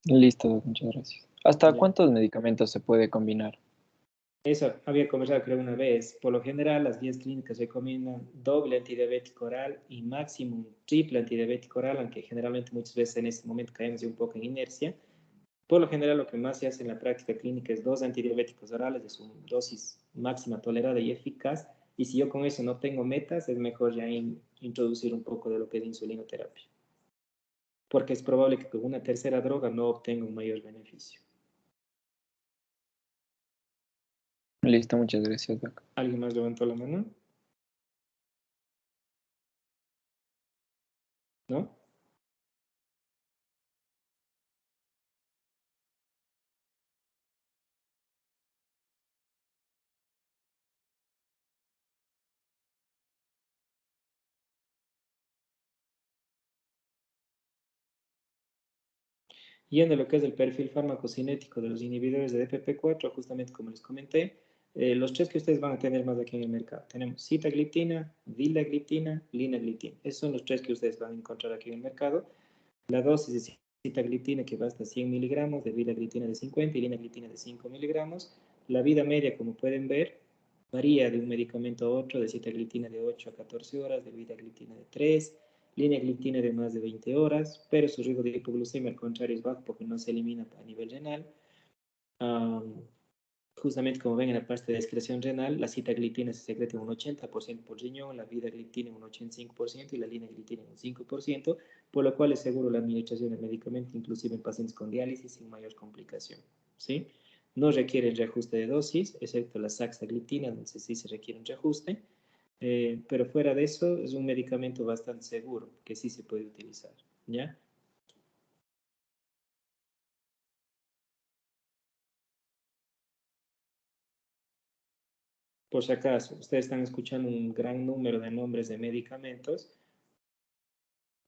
Listo, doc, muchas gracias. ¿Hasta Ya. cuántos medicamentos se puede combinar? Eso había conversado creo una vez. Por lo general, las guías clínicas recomiendan doble antidiabético oral y máximo un triple antidiabético oral, aunque generalmente muchas veces en este momento caemos un poco en inercia. Por lo general, lo que más se hace en la práctica clínica es 2 antidiabéticos orales de su dosis máxima tolerada y eficaz. Y si yo con eso no tengo metas, es mejor ya introducir un poco de lo que es insulinoterapia. Porque es probable que con una tercera droga no obtenga un mayor beneficio. Listo, muchas gracias, doc. ¿Alguien más levantó la mano? ¿No? Yendo a lo que es el perfil farmacocinético de los inhibidores de DPP4, justamente como les comenté, los tres que ustedes van a tener más aquí en el mercado. Tenemos sitagliptina, vildagliptina, linagliptina. Esos son los tres que ustedes van a encontrar aquí en el mercado. La dosis es sitaglitina que va hasta 100 miligramos, de vilaglitina de 50 y linaglitina de 5 miligramos. La vida media, como pueden ver, varía de un medicamento a otro, de sitaglitina de 8 a 14 horas, de vilaglitina de 3, linaglitina de más de 20 horas, pero su riesgo de hipoglucemia al contrario es bajo porque no se elimina a nivel renal. Justamente como ven en la parte de excreción renal, la sitaglitina se secreta un 80% por riñón, la vidaglitina un 85% y la linaglitina un 5%, por lo cual es seguro la administración del medicamento, inclusive en pacientes con diálisis sin mayor complicación. ¿Sí? No requiere reajuste de dosis, excepto la saxaglitina, donde sí se requiere un reajuste, pero fuera de eso es un medicamento bastante seguro que sí se puede utilizar. ¿Ya? Por si acaso, ustedes están escuchando un gran número de nombres de medicamentos.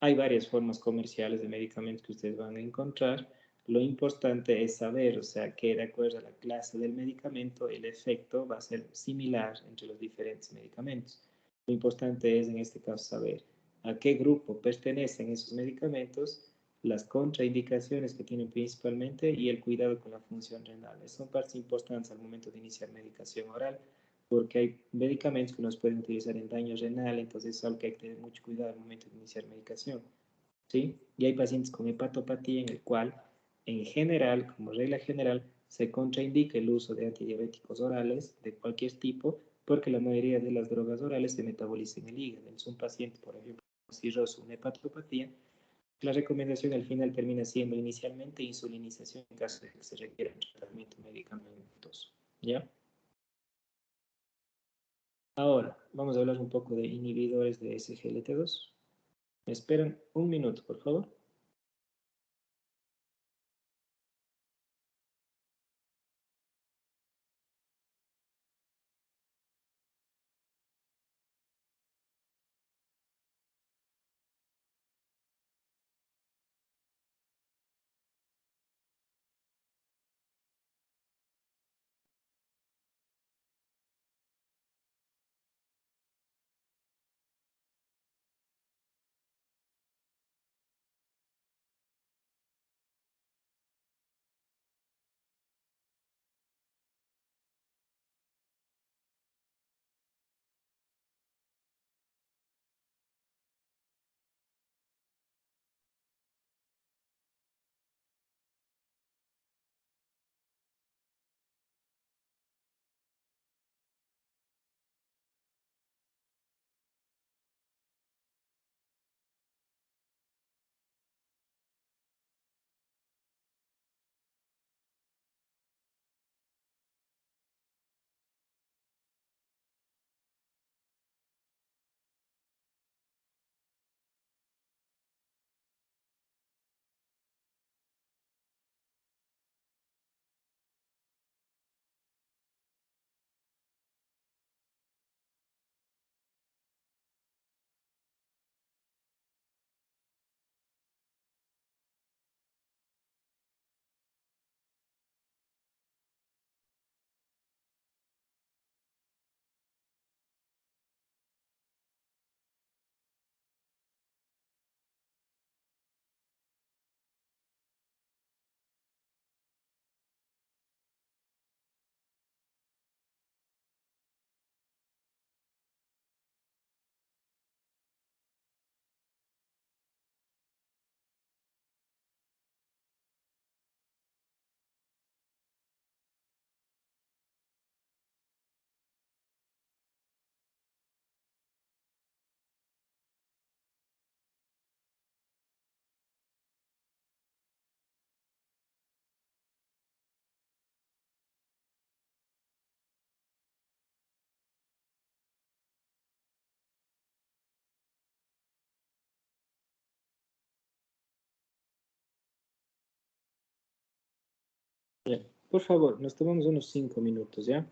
Hay varias formas comerciales de medicamentos que ustedes van a encontrar. Lo importante es saber, o sea, que de acuerdo a la clase del medicamento, el efecto va a ser similar entre los diferentes medicamentos. Lo importante es, en este caso, saber a qué grupo pertenecen esos medicamentos, las contraindicaciones que tienen principalmente y el cuidado con la función renal. Son partes importantes al momento de iniciar medicación oral, porque hay medicamentos que nos pueden utilizar en daño renal, entonces es algo que hay que tener mucho cuidado al momento de iniciar medicación, ¿sí? Y hay pacientes con hepatopatía en el cual, en general, como regla general, se contraindica el uso de antidiabéticos orales de cualquier tipo, porque la mayoría de las drogas orales se metabolizan en el hígado. Es un paciente, por ejemplo, con cirrosis, una hepatopatía, la recomendación al final termina siendo inicialmente insulinización en caso de que se requiera un tratamiento medicamentoso, ¿ya? Ahora, vamos a hablar un poco de inhibidores de SGLT2. ¿Me esperan un minuto, por favor? Bien. Por favor, nos tomamos unos 5 minutos, ¿ya?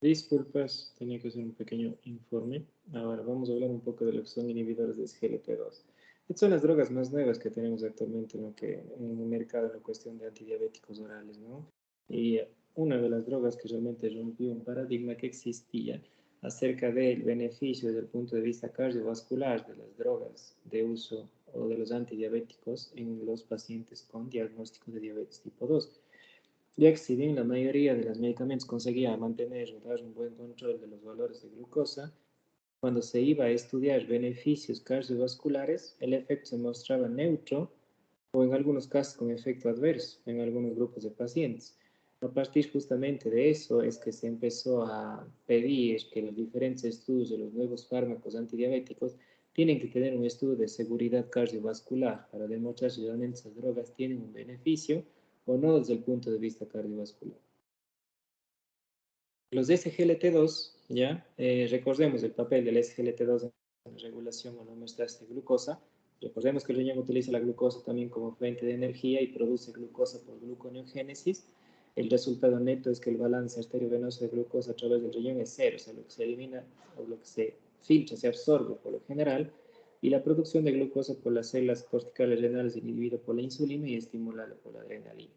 Disculpas, tenía que hacer un pequeño informe. Ahora vamos a hablar un poco de lo que son inhibidores de SGLT2. Estas son las drogas más nuevas que tenemos actualmente en el mercado en la cuestión de antidiabéticos orales, ¿no? Y una de las drogas que realmente rompió un paradigma que existía acerca del beneficio desde el punto de vista cardiovascular de las drogas de uso o de los antidiabéticos en los pacientes con diagnóstico de diabetes tipo 2. Ya que si bien la mayoría de los medicamentos conseguía mantener o dar un buen control de los valores de glucosa, cuando se iba a estudiar beneficios cardiovasculares, el efecto se mostraba neutro o en algunos casos con efecto adverso en algunos grupos de pacientes. A partir justamente de eso es que se empezó a pedir que los diferentes estudios de los nuevos fármacos antidiabéticos tienen que tener un estudio de seguridad cardiovascular para demostrar si realmente esas drogas tienen un beneficio o no desde el punto de vista cardiovascular. Los SGLT2, ¿ya? Recordemos el papel del SGLT2 en la regulación o la homeostasis de glucosa. Recordemos que el riñón utiliza la glucosa también como fuente de energía y produce glucosa por gluconeogénesis. El resultado neto es que el balance arteriovenoso de glucosa a través del riñón es cero, o sea, lo que se elimina o lo que se filtra se absorbe por lo general, y la producción de glucosa por las células corticales renales es inhibida por la insulina y estimulada por la adrenalina.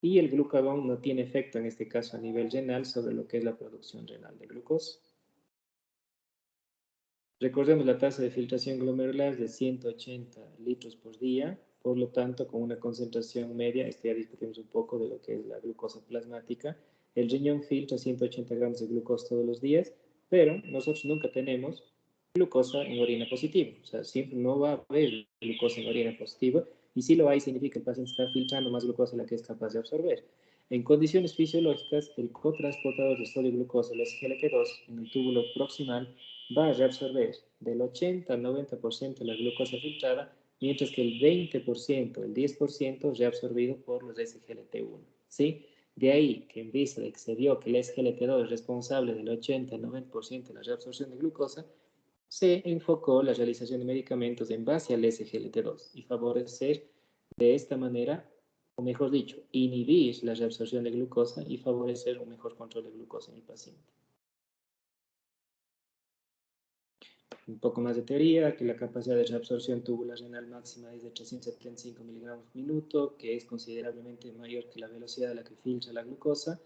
Y el glucagón no tiene efecto en este caso a nivel renal sobre lo que es la producción renal de glucosa. Recordemos la tasa de filtración glomerular de 180 litros por día, por lo tanto con una concentración media, ya discutimos un poco de lo que es la glucosa plasmática. El riñón filtra 180 gramos de glucosa todos los días, pero nosotros nunca tenemos glucosa en orina positiva, o sea, siempre no va a haber glucosa en orina positiva, y si lo hay significa que el paciente está filtrando más glucosa de la que es capaz de absorber. En condiciones fisiológicas, el cotransportador de sodio y glucosa, el SGLT2, en el túbulo proximal, va a reabsorber del 80 al 90% de la glucosa filtrada, mientras que el 20%, el 10% reabsorbido por los SGLT1. ¿Sí? De ahí que en vista de que se vio que el SGLT2 es responsable del 80 al 90% de la reabsorción de glucosa, se enfocó la realización de medicamentos en base al SGLT2 y favorecer de esta manera, o mejor dicho, inhibir la reabsorción de glucosa y favorecer un mejor control de glucosa en el paciente. Un poco más de teoría, que la capacidad de reabsorción tubular renal máxima es de 375 miligramos por minuto, que es considerablemente mayor que la velocidad a la que filtra la glucosa.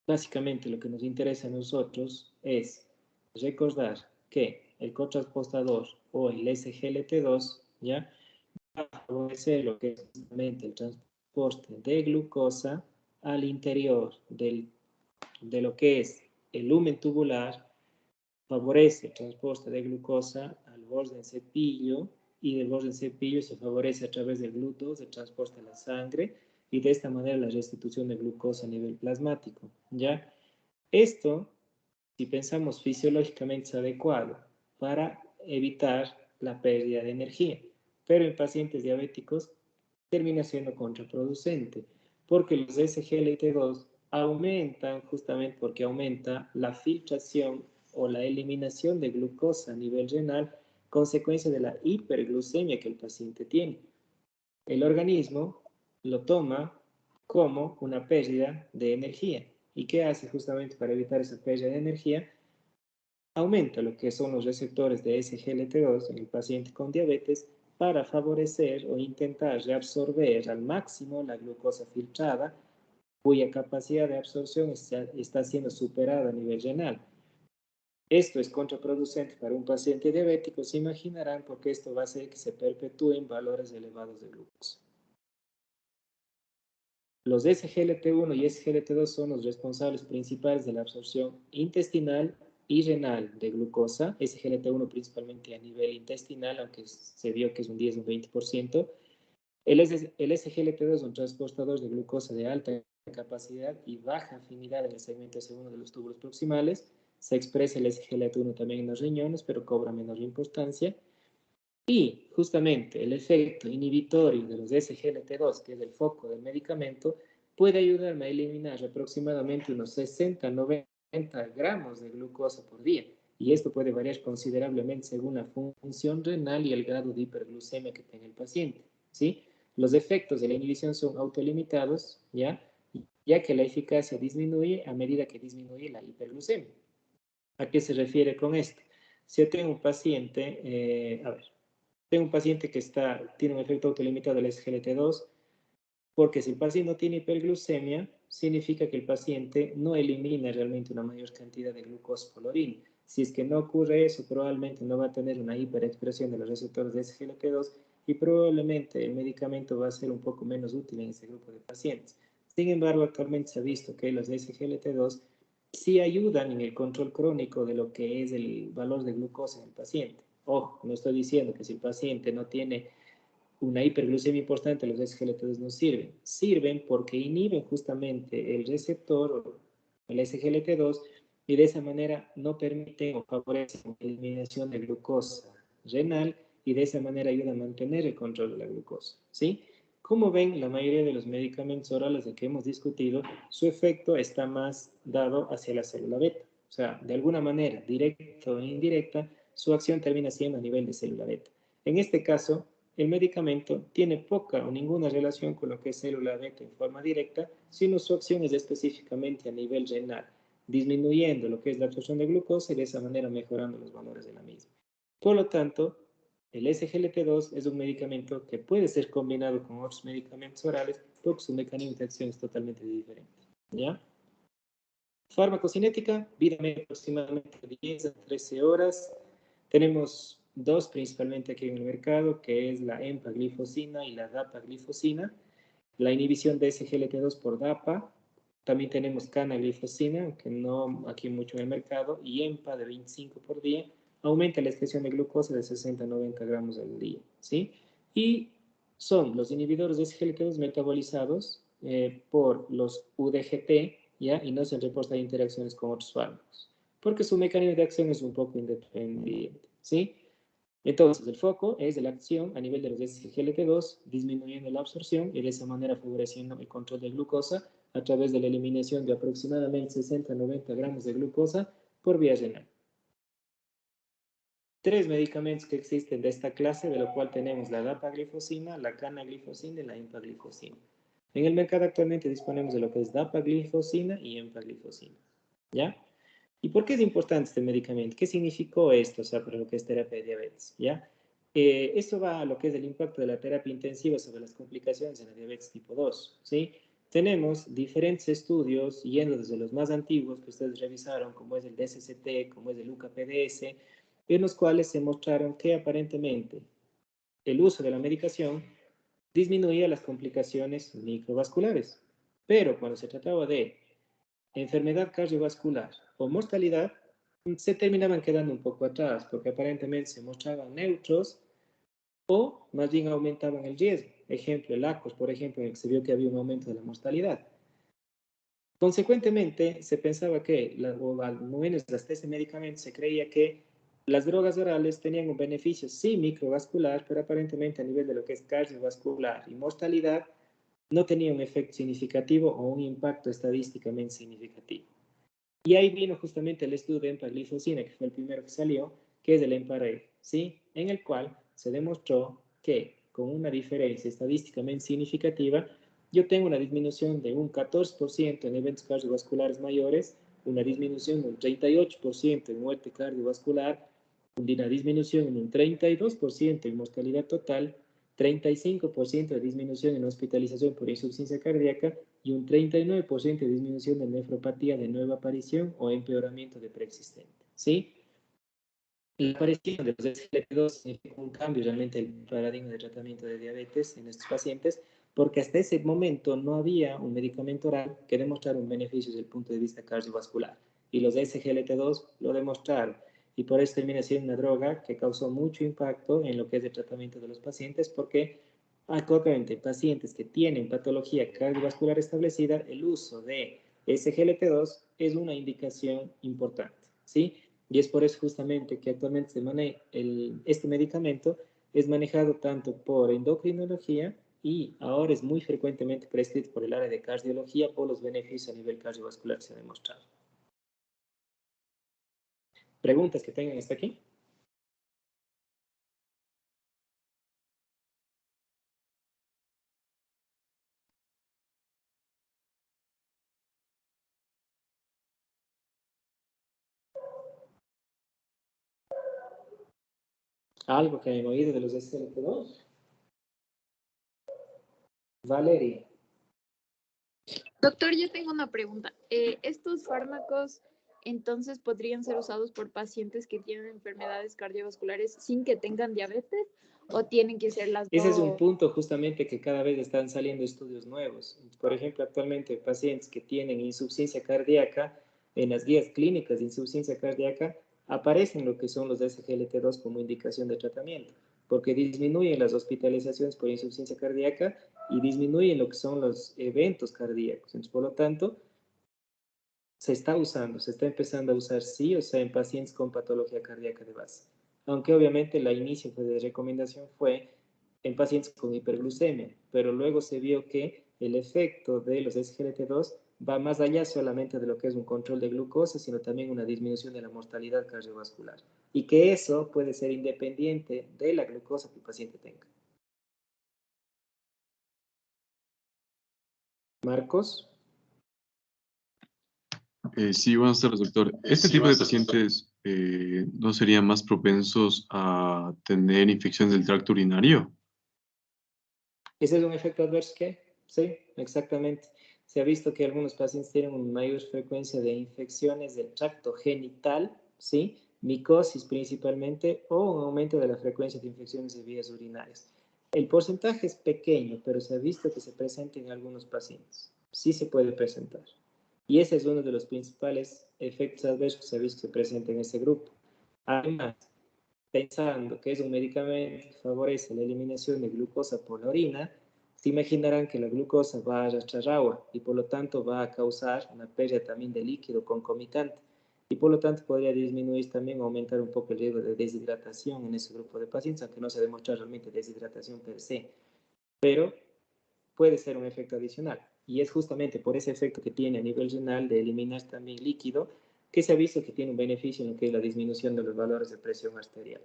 Básicamente lo que nos interesa a nosotros es recordar que el cotransportador o el SGLT2 ¿ya? va a favorecer lo que es justamente el transporte de glucosa al interior de lo que es el lumen tubular, favorece el transporte de glucosa al borde del cepillo y del borde del cepillo se favorece a través del GLUT2 el transporte a la sangre y de esta manera la restitución de glucosa a nivel plasmático, ¿ya? Esto, si pensamos fisiológicamente, es adecuado para evitar la pérdida de energía, pero en pacientes diabéticos termina siendo contraproducente, porque los SGLT2 aumentan justamente porque aumenta la filtración o la eliminación de glucosa a nivel renal, consecuencia de la hiperglucemia que el paciente tiene. El organismo lo toma como una pérdida de energía. ¿Y qué hace justamente para evitar esa pérdida de energía? Aumenta lo que son los receptores de SGLT2 en el paciente con diabetes para favorecer o intentar reabsorber al máximo la glucosa filtrada, cuya capacidad de absorción está siendo superada a nivel renal. Esto es contraproducente para un paciente diabético, se imaginarán, porque esto va a hacer que se perpetúen valores elevados de glucosa. Los SGLT1 y SGLT2 son los responsables principales de la absorción intestinal y renal de glucosa, SGLT1 principalmente a nivel intestinal, aunque se vio que es un 10 o un 20%. El SGLT2 es un transportador de glucosa de alta capacidad y baja afinidad en el segmento segundo de los túbulos proximales. Se expresa el SGLT1 también en los riñones, pero cobra menor importancia. Y justamente el efecto inhibitorio de los SGLT2, que es el foco del medicamento, puede ayudarme a eliminar aproximadamente unos 60-90 gramos de glucosa por día. Y esto puede variar considerablemente según la función renal y el grado de hiperglucemia que tenga el paciente, ¿sí? Los efectos de la inhibición son autolimitados, ¿ya? ya que la eficacia disminuye a medida que disminuye la hiperglucemia. ¿A qué se refiere con esto? Si yo tengo un paciente, tengo un paciente que tiene un efecto autolimitado del SGLT2, porque si el paciente no tiene hiperglucemia, significa que el paciente no elimina realmente una mayor cantidad de glucosa por la orina. Si es que no ocurre eso, probablemente no va a tener una hiperexpresión de los receptores de SGLT2 y probablemente el medicamento va a ser un poco menos útil en ese grupo de pacientes. Sin embargo, actualmente se ha visto que los SGLT2 sí ayudan en el control crónico de lo que es el valor de glucosa en el paciente. Ojo, no estoy diciendo que si el paciente no tiene una hiperglucemia importante, los SGLT2 no sirven. Sirven porque inhiben justamente el receptor, el SGLT2, y de esa manera no permiten o favorecen la eliminación de glucosa renal y de esa manera ayudan a mantener el control de la glucosa. ¿Sí? Como ven, la mayoría de los medicamentos orales de que hemos discutido, su efecto está más dado hacia la célula beta. O sea, de alguna manera, directa o indirecta, su acción termina siendo a nivel de célula beta. En este caso, el medicamento tiene poca o ninguna relación con lo que es célula beta en forma directa, sino su acción es específicamente a nivel renal, disminuyendo lo que es la absorción de glucosa y de esa manera mejorando los valores de la misma. Por lo tanto, el SGLT2 es un medicamento que puede ser combinado con otros medicamentos orales porque su mecanismo de acción es totalmente diferente. ¿Ya? Farmacocinética, vida media aproximadamente 10 a 13 horas. Tenemos dos principalmente aquí en el mercado, que es la empaglifosina y la dapaglifosina. La inhibición de SGLT2 por DAPA. También tenemos canaglifosina, aunque no aquí mucho en el mercado, y EMPA de 25 por día. Aumenta la excreción de glucosa de 60 a 90 gramos al día. ¿Sí? Y son los inhibidores de SGLT2 metabolizados por los UDGT, ¿ya? Y no se reportan interacciones con otros fármacos, porque su mecanismo de acción es un poco independiente. ¿Sí? Entonces, el foco es de la acción a nivel de los SGLT2, disminuyendo la absorción y de esa manera favoreciendo el control de glucosa a través de la eliminación de aproximadamente 60 a 90 gramos de glucosa por vía renal. Tres medicamentos que existen de esta clase, de lo cual tenemos la dapaglifosina, la canaglifosina y la empaglifosina. En el mercado actualmente disponemos de lo que es dapaglifosina y empaglifosina. ¿Ya? ¿Y por qué es importante este medicamento? ¿Qué significó esto, o sea, para lo que es terapia de diabetes? ¿Ya? Esto va a lo que es el impacto de la terapia intensiva sobre las complicaciones en la diabetes tipo 2, ¿sí? Tenemos diferentes estudios, yendo desde los más antiguos que ustedes revisaron, como es el DSCT, como es el UCAPDS, en los cuales se mostraron que aparentemente el uso de la medicación disminuía las complicaciones microvasculares. Pero cuando se trataba de enfermedad cardiovascular o mortalidad, se terminaban quedando un poco atrás, porque aparentemente se mostraban neutros o más bien aumentaban el riesgo. Ejemplo, el ACOS, por ejemplo, en el que se vio que había un aumento de la mortalidad. Consecuentemente, se pensaba que, o al menos hasta ese medicamento, se creía que las drogas orales tenían un beneficio, sí, microvascular, pero aparentemente a nivel de lo que es cardiovascular y mortalidad, no tenía un efecto significativo o un impacto estadísticamente significativo. Y ahí vino justamente el estudio de empaglifosina, que fue el primero que salió, que es el EMPA-REG, ¿sí? En el cual se demostró que con una diferencia estadísticamente significativa, yo tengo una disminución de un 14% en eventos cardiovasculares mayores, una disminución de un 38% en muerte cardiovascular, una disminución en un 32% en mortalidad total, 35% de disminución en hospitalización por insuficiencia cardíaca y un 39% de disminución de nefropatía de nueva aparición o empeoramiento de preexistente. ¿Sí? La aparición de los SGLT2 significa un cambio realmente en el paradigma de tratamiento de diabetes en estos pacientes, porque hasta ese momento no había un medicamento oral que demostrara un beneficio desde el punto de vista cardiovascular. Y los SGLT2 lo demostraron. Y por eso termina siendo una droga que causó mucho impacto en lo que es el tratamiento de los pacientes, porque actualmente pacientes que tienen patología cardiovascular establecida, el uso de SGLT2 es una indicación importante. ¿Sí? Y es por eso justamente que actualmente este medicamento es manejado tanto por endocrinología y ahora es muy frecuentemente prescrito por el área de cardiología por los beneficios a nivel cardiovascular que se ha demostrado. ¿Preguntas que tengan hasta aquí? ¿Algo que hayan oído de los SGLT2? Valeria. Doctor, yo tengo una pregunta. ¿Estos fármacos entonces podrían ser usados por pacientes que tienen enfermedades cardiovasculares sin que tengan diabetes o tienen que ser las Ese es un dos? punto justamente que cada vez están saliendo estudios nuevos. Por ejemplo, actualmente pacientes que tienen insuficiencia cardíaca, en las guías clínicas de insuficiencia cardíaca, aparecen lo que son los SGLT2 como indicación de tratamiento, porque disminuyen las hospitalizaciones por insuficiencia cardíaca y disminuyen lo que son los eventos cardíacos. Entonces, por lo tanto, se está usando, se está empezando a usar sí o sea en pacientes con patología cardíaca de base. Aunque obviamente el inicio de recomendación fue en pacientes con hiperglucemia, pero luego se vio que el efecto de los SGLT2 va más allá solamente de lo que es un control de glucosa, sino también una disminución de la mortalidad cardiovascular. Y que eso puede ser independiente de la glucosa que el paciente tenga. Marcos. Sí, buenas tardes, doctor. ¿Este tipo de pacientes no serían más propensos a tener infecciones del tracto urinario? ¿Ese es un efecto adverso que? Sí, exactamente. Se ha visto que algunos pacientes tienen una mayor frecuencia de infecciones del tracto genital, ¿sí? Micosis principalmente, o un aumento de la frecuencia de infecciones de vías urinarias. El porcentaje es pequeño, pero se ha visto que se presenta en algunos pacientes. Sí se puede presentar. Y ese es uno de los principales efectos adversos que se ha visto que se presenta en este grupo. Además, pensando que es un medicamento que favorece la eliminación de glucosa por la orina, se imaginarán que la glucosa va a arrastrar agua y por lo tanto va a causar una pérdida también de líquido concomitante y por lo tanto podría disminuir también o aumentar un poco el riesgo de deshidratación en ese grupo de pacientes, aunque no se demuestra realmente deshidratación per se, pero puede ser un efecto adicional. Y es justamente por ese efecto que tiene a nivel renal de eliminar también líquido que se ha visto que tiene un beneficio en lo que es la disminución de los valores de presión arterial.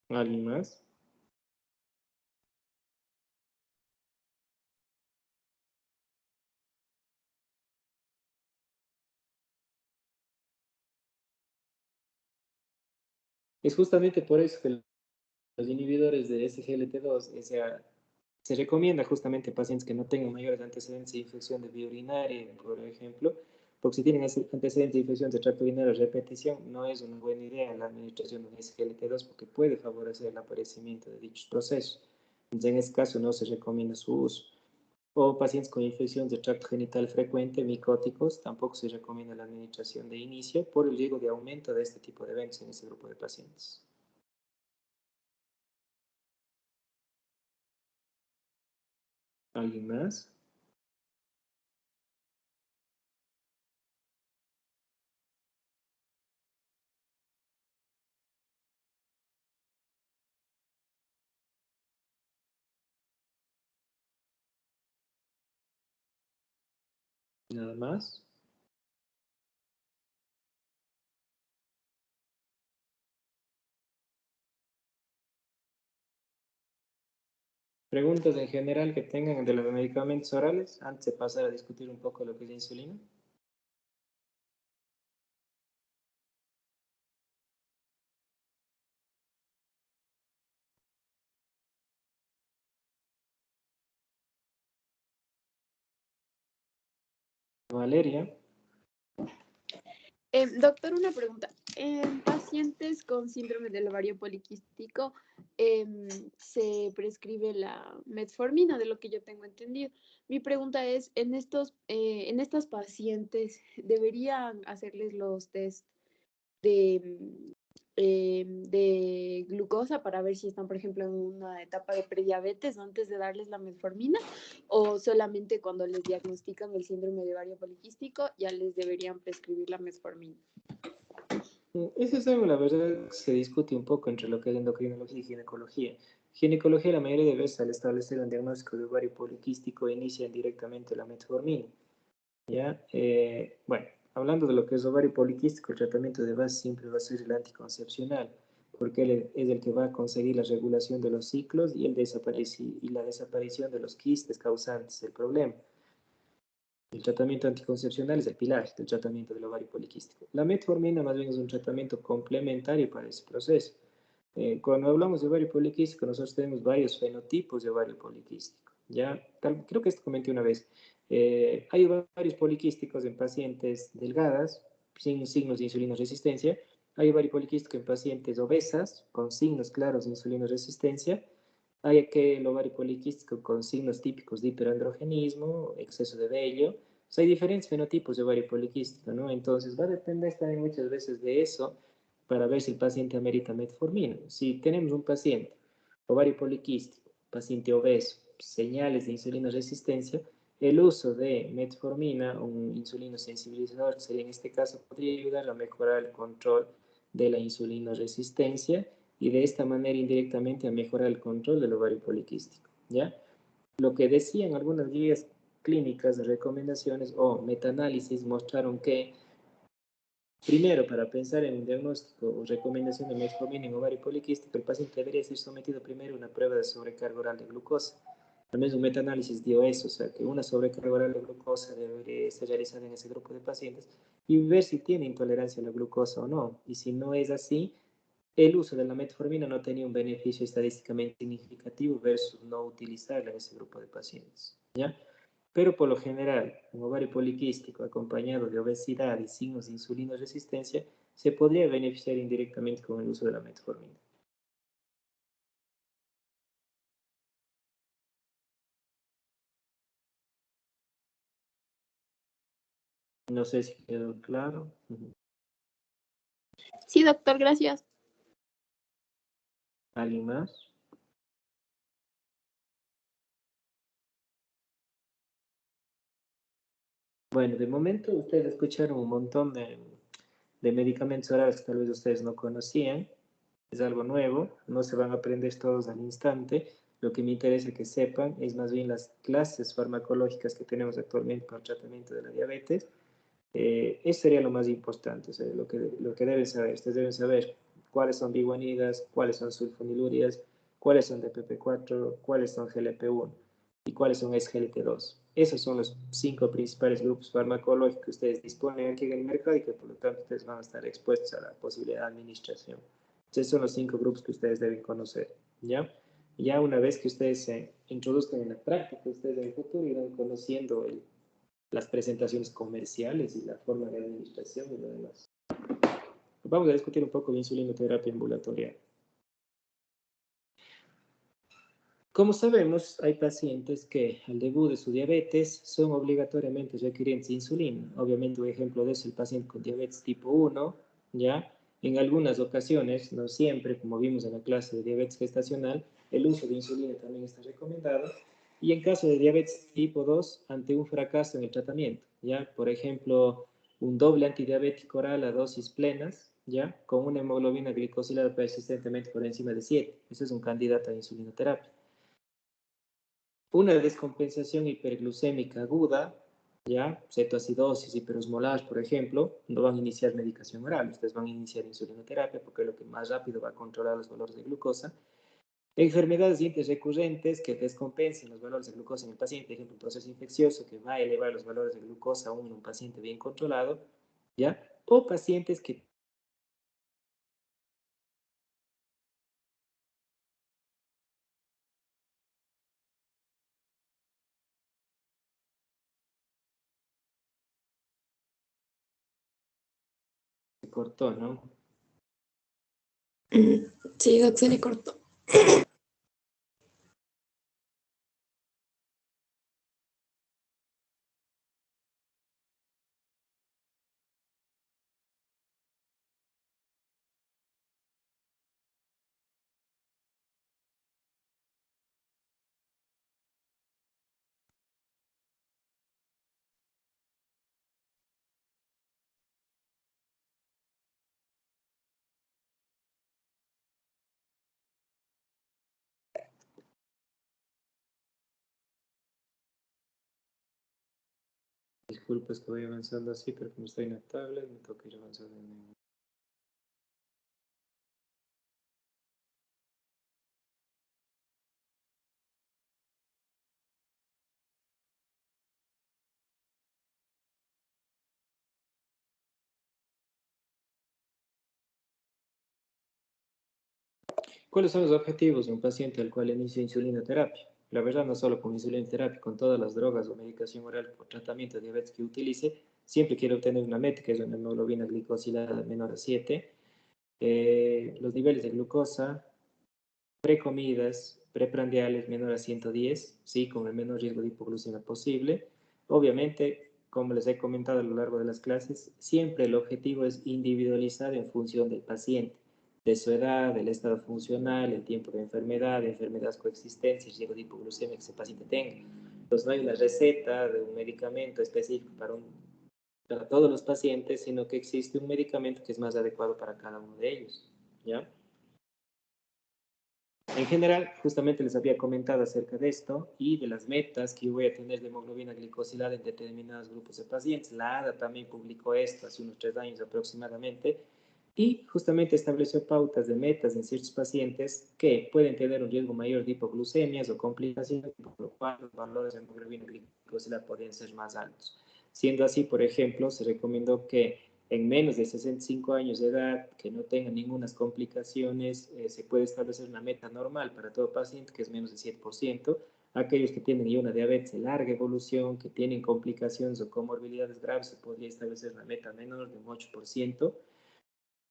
¿Alguien más? Es justamente por eso que los inhibidores de SGLT2 se recomienda justamente a pacientes que no tengan mayores antecedentes de infección de vía urinaria, por ejemplo, porque si tienen antecedentes de infección de tracto urinario a repetición, no es una buena idea la administración de un SGLT2 porque puede favorecer el aparecimiento de dichos procesos. Entonces, en este caso no se recomienda su uso. O pacientes con infección de tracto genital frecuente, micóticos, tampoco se recomienda la administración de inicio por el riesgo de aumento de este tipo de eventos en este grupo de pacientes. ¿Alguien más? Nada más. Preguntas en general que tengan de los medicamentos orales antes de pasar a discutir un poco lo que es la insulina. Valeria. Doctor, una pregunta. En pacientes con síndrome del ovario poliquístico se prescribe la metformina, de lo que yo tengo entendido. Mi pregunta es, en estas pacientes, ¿deberían hacerles los test de, de glucosa para ver si están, por ejemplo, en una etapa de prediabetes antes de darles la metformina? ¿O solamente cuando les diagnostican el síndrome de ovario poliquístico ya les deberían prescribir la metformina? Eso es algo, la verdad, que se discute un poco entre lo que es endocrinología y ginecología. Ginecología, la mayoría de veces, al establecer un diagnóstico de ovario poliquístico, inician directamente la metformina. ¿Ya? Bueno, hablando de lo que es ovario poliquístico, el tratamiento de base siempre va a ser el anticoncepcional, porque él es el que va a conseguir la regulación de los ciclos y la desaparición de los quistes causantes del problema. El tratamiento anticoncepcional es el pilar del tratamiento del ovario poliquístico. La metformina más bien es un tratamiento complementario para ese proceso. Cuando hablamos de ovario poliquístico, nosotros tenemos varios fenotipos de ovario poliquístico. ¿Ya? Creo que esto comenté una vez. Hay ovarios poliquísticos en pacientes delgadas, sin signos de insulina resistencia. Hay ovario poliquístico en pacientes obesas, con signos claros de insulina resistencia. Hay aquel ovario poliquístico con signos típicos de hiperandrogenismo, exceso de vello. O sea, hay diferentes fenotipos de ovario poliquístico, ¿no? Entonces, va a depender también muchas veces de eso para ver si el paciente amerita metformina. Si tenemos un paciente, ovario poliquístico, paciente obeso, señales de insulina resistencia, el uso de metformina, un insulino sensibilizador, que sería en este caso, podría ayudar a mejorar el control de la insulina resistencia y de esta manera indirectamente a mejorar el control del ovario poliquístico, ¿ya? Lo que decían algunas guías clínicas de recomendaciones o metaanálisis mostraron que, primero, para pensar en un diagnóstico o recomendación de metformina en ovario poliquístico, el paciente debería ser sometido primero a una prueba de sobrecarga oral de glucosa. Al menos un metaanálisis dio eso, o sea, que una sobrecarga oral de glucosa debería ser realizada en ese grupo de pacientes y ver si tiene intolerancia a la glucosa o no. Y si no es así, el uso de la metformina no tenía un beneficio estadísticamente significativo versus no utilizarla en ese grupo de pacientes, ¿ya? Pero por lo general, un ovario poliquístico acompañado de obesidad y signos de insulina resistencia se podría beneficiar indirectamente con el uso de la metformina. No sé si quedó claro. Sí, doctor, gracias. ¿Alguien más? Bueno, de momento ustedes escucharon un montón de medicamentos orales que tal vez ustedes no conocían. Es algo nuevo, no se van a aprender todos al instante. Lo que me interesa que sepan es más bien las clases farmacológicas que tenemos actualmente para el tratamiento de la diabetes. Eso sería lo más importante, o sea, lo que deben saber. Ustedes deben saber cuáles son biguanidas, cuáles son sulfonilurias, cuáles son DPP4, cuáles son GLP-1 y cuáles son SGLT2. Esos son los 5 principales grupos farmacológicos que ustedes disponen aquí en el mercado y que por lo tanto ustedes van a estar expuestos a la posibilidad de administración. Esos son los 5 grupos que ustedes deben conocer, ¿ya? Ya una vez que ustedes se introduzcan en la práctica, ustedes en el futuro irán conociendo las presentaciones comerciales y la forma de administración y lo demás. Vamos a discutir un poco de insulinoterapia ambulatoria. Como sabemos, hay pacientes que al debut de su diabetes son obligatoriamente requirientes de insulina. Obviamente un ejemplo de eso es el paciente con diabetes tipo 1, ¿ya? En algunas ocasiones, no siempre, como vimos en la clase de diabetes gestacional, el uso de insulina también está recomendado. Y en caso de diabetes tipo 2, ante un fracaso en el tratamiento, ¿ya? Por ejemplo, un doble antidiabético oral a dosis plenas, ¿ya? Con una hemoglobina glicosilada persistentemente por encima de 7. Ese es un candidato a insulinoterapia. Una descompensación hiperglucémica aguda, ya, cetoacidosis, hiperosmolar, por ejemplo, no van a iniciar medicación oral, ustedes van a iniciar insulinoterapia porque es lo que más rápido va a controlar los valores de glucosa. Enfermedades dientes recurrentes que descompensen los valores de glucosa en el paciente, por ejemplo, un proceso infeccioso que va a elevar los valores de glucosa aún en un paciente bien controlado, ¿ya? O pacientes que se cortó, ¿no? Sí, doc, se le cortó. Disculpas que voy avanzando así, pero como estoy en la tablet, me toca ir avanzando en ¿Cuáles son los objetivos de un paciente al cual inicia insulinoterapia? La verdad, no solo con insulinoterapia, con todas las drogas o medicación oral por tratamiento de diabetes que utilice, siempre quiere obtener una meta, que es una hemoglobina glicosilada menor a 7, los niveles de glucosa, precomidas, preprandiales menor a 110, ¿sí? Con el menor riesgo de hipoglucemia posible. Obviamente, como les he comentado a lo largo de las clases, siempre el objetivo es individualizar en función del paciente, de su edad, del estado funcional, el tiempo de enfermedades coexistentes, el riesgo de hipoglucemia que ese paciente tenga. Entonces, no hay una receta de un medicamento específico para todos los pacientes, sino que existe un medicamento que es más adecuado para cada uno de ellos, ¿ya? En general, justamente les había comentado acerca de esto y de las metas que yo voy a tener de hemoglobina glicosilada en determinados grupos de pacientes. La ADA también publicó esto hace unos 3 años aproximadamente y justamente estableció pautas de metas en ciertos pacientes que pueden tener un riesgo mayor de hipoglucemias o complicaciones, por lo cual los valores de hemoglobina glicosilada podrían ser más altos. Siendo así, por ejemplo, se recomendó que en menos de 65 años de edad, que no tengan ninguna complicaciones, se puede establecer una meta normal para todo paciente, que es menos de 7%. Aquellos que tienen ya una diabetes de larga evolución, que tienen complicaciones o comorbilidades graves, se podría establecer una meta menor de un 8%.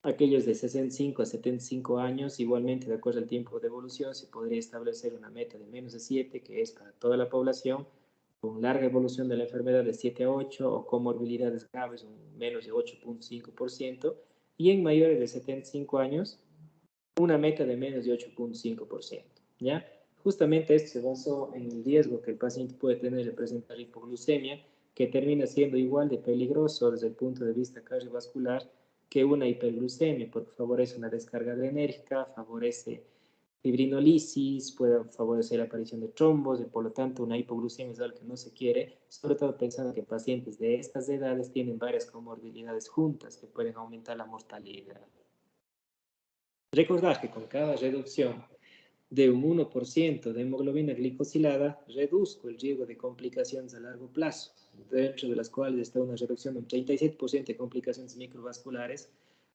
Aquellos de 65 a 75 años, igualmente de acuerdo al tiempo de evolución, se podría establecer una meta de menos de 7, que es para toda la población, con larga evolución de la enfermedad de 7 a 8 o comorbilidades graves, menos de 8.5%, y en mayores de 75 años, una meta de menos de 8.5%, ¿ya? Justamente esto se basó en el riesgo que el paciente puede tener de presentar hipoglucemia, que termina siendo igual de peligroso desde el punto de vista cardiovascular que una hiperglucemia, porque favorece una descarga adrenérgica, favorece fibrinolisis, puede favorecer la aparición de trombos, y por lo tanto una hipoglucemia es algo que no se quiere, sobre todo pensando que pacientes de estas edades tienen varias comorbilidades juntas que pueden aumentar la mortalidad. Recordad que con cada reducción de un 1% de hemoglobina glicosilada, reduzco el riesgo de complicaciones a largo plazo, dentro de las cuales está una reducción de un 37% de complicaciones microvasculares,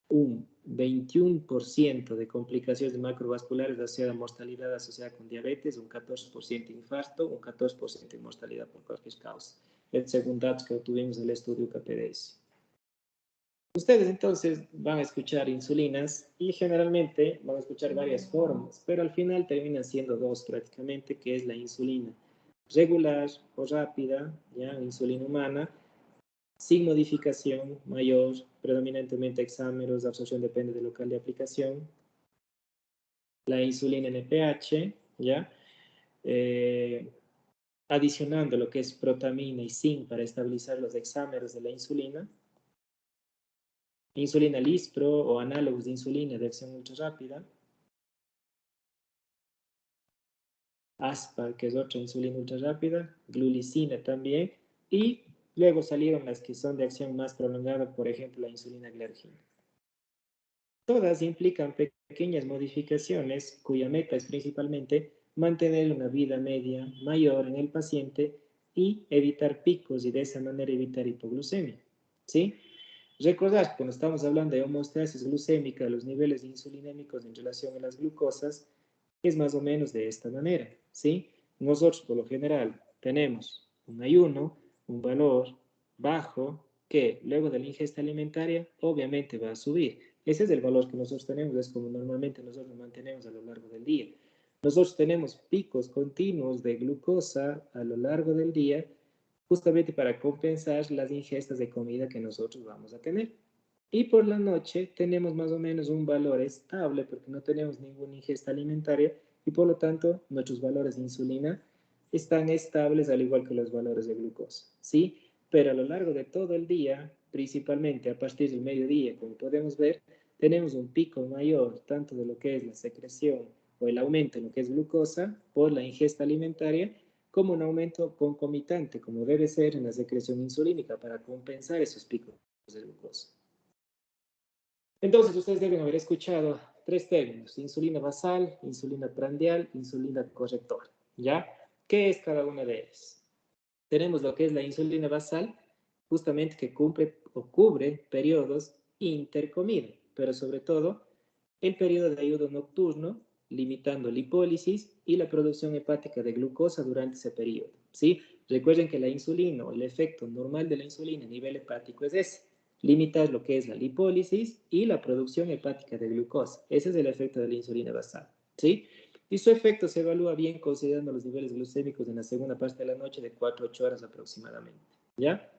un 21% de complicaciones macrovasculares asociadas a mortalidad asociada con diabetes, un 14% de infarto, un 14% de mortalidad por cualquier causa. Según datos que obtuvimos del estudio KPDS. Ustedes entonces van a escuchar insulinas y generalmente van a escuchar varias formas, pero al final terminan siendo dos prácticamente, que es la insulina regular o rápida, ¿ya? Insulina humana, sin modificación mayor, predominantemente hexámeros, la absorción depende del local de aplicación. La insulina NPH, ¿ya? Adicionando lo que es protamina y zinc para estabilizar los hexámeros de la insulina. Insulina Lispro o análogos de insulina de acción ultra rápida. Aspar, que es otra insulina ultra rápida. Glulicina también. Y luego salieron las que son de acción más prolongada, por ejemplo, la insulina glargina. Todas implican pequeñas modificaciones cuya meta es principalmente mantener una vida media mayor en el paciente y evitar picos y de esa manera evitar hipoglucemia. ¿Sí? Recordad que cuando estamos hablando de homeostasis glucémica, los niveles insulinémicos en relación a las glucosas es más o menos de esta manera, ¿sí? Nosotros por lo general tenemos un ayuno, un valor bajo que luego de la ingesta alimentaria obviamente va a subir. Ese es el valor que nosotros tenemos, es como normalmente nosotros nos mantenemos a lo largo del día. Nosotros tenemos picos continuos de glucosa a lo largo del día justamente para compensar las ingestas de comida que nosotros vamos a tener. Y por la noche tenemos más o menos un valor estable porque no tenemos ninguna ingesta alimentaria y por lo tanto nuestros valores de insulina están estables al igual que los valores de glucosa, ¿sí? Pero a lo largo de todo el día, principalmente a partir del mediodía, como podemos ver, tenemos un pico mayor tanto de lo que es la secreción o el aumento en lo que es glucosa por la ingesta alimentaria como un aumento concomitante, como debe ser en la secreción insulínica para compensar esos picos de glucosa. Entonces, ustedes deben haber escuchado 3 términos: insulina basal, insulina prandial, insulina correctora, ¿ya? ¿Qué es cada una de ellas? Tenemos lo que es la insulina basal, justamente que cumple o cubre periodos intercomida, pero sobre todo el periodo de ayuno nocturno limitando lipólisis y la producción hepática de glucosa durante ese periodo, ¿sí? Recuerden que la insulina o el efecto normal de la insulina a nivel hepático es ese, limitar lo que es la lipólisis y la producción hepática de glucosa. Ese es el efecto de la insulina basal, ¿sí? Y su efecto se evalúa bien considerando los niveles glucémicos en la segunda parte de la noche de 4 a 8 horas aproximadamente, ¿ya?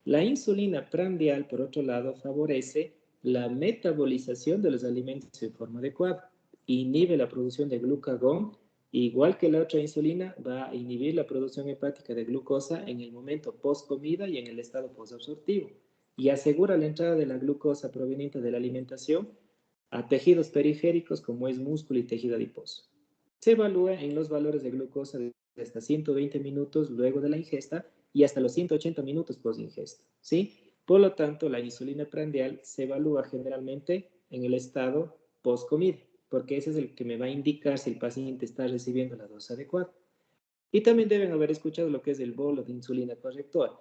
La insulina prandial, por otro lado, favorece la metabolización de los alimentos en forma adecuada, inhibe la producción de glucagón, igual que la otra insulina, va a inhibir la producción hepática de glucosa en el momento post-comida y en el estado post-absortivo, y asegura la entrada de la glucosa proveniente de la alimentación a tejidos periféricos como es músculo y tejido adiposo. Se evalúa en los valores de glucosa de hasta 120 minutos luego de la ingesta y hasta los 180 minutos post-ingesta, ¿sí? Por lo tanto, la insulina prandial se evalúa generalmente en el estado post-comida, porque ese es el que me va a indicar si el paciente está recibiendo la dosis adecuada. Y también deben haber escuchado lo que es el bolo de insulina correctora,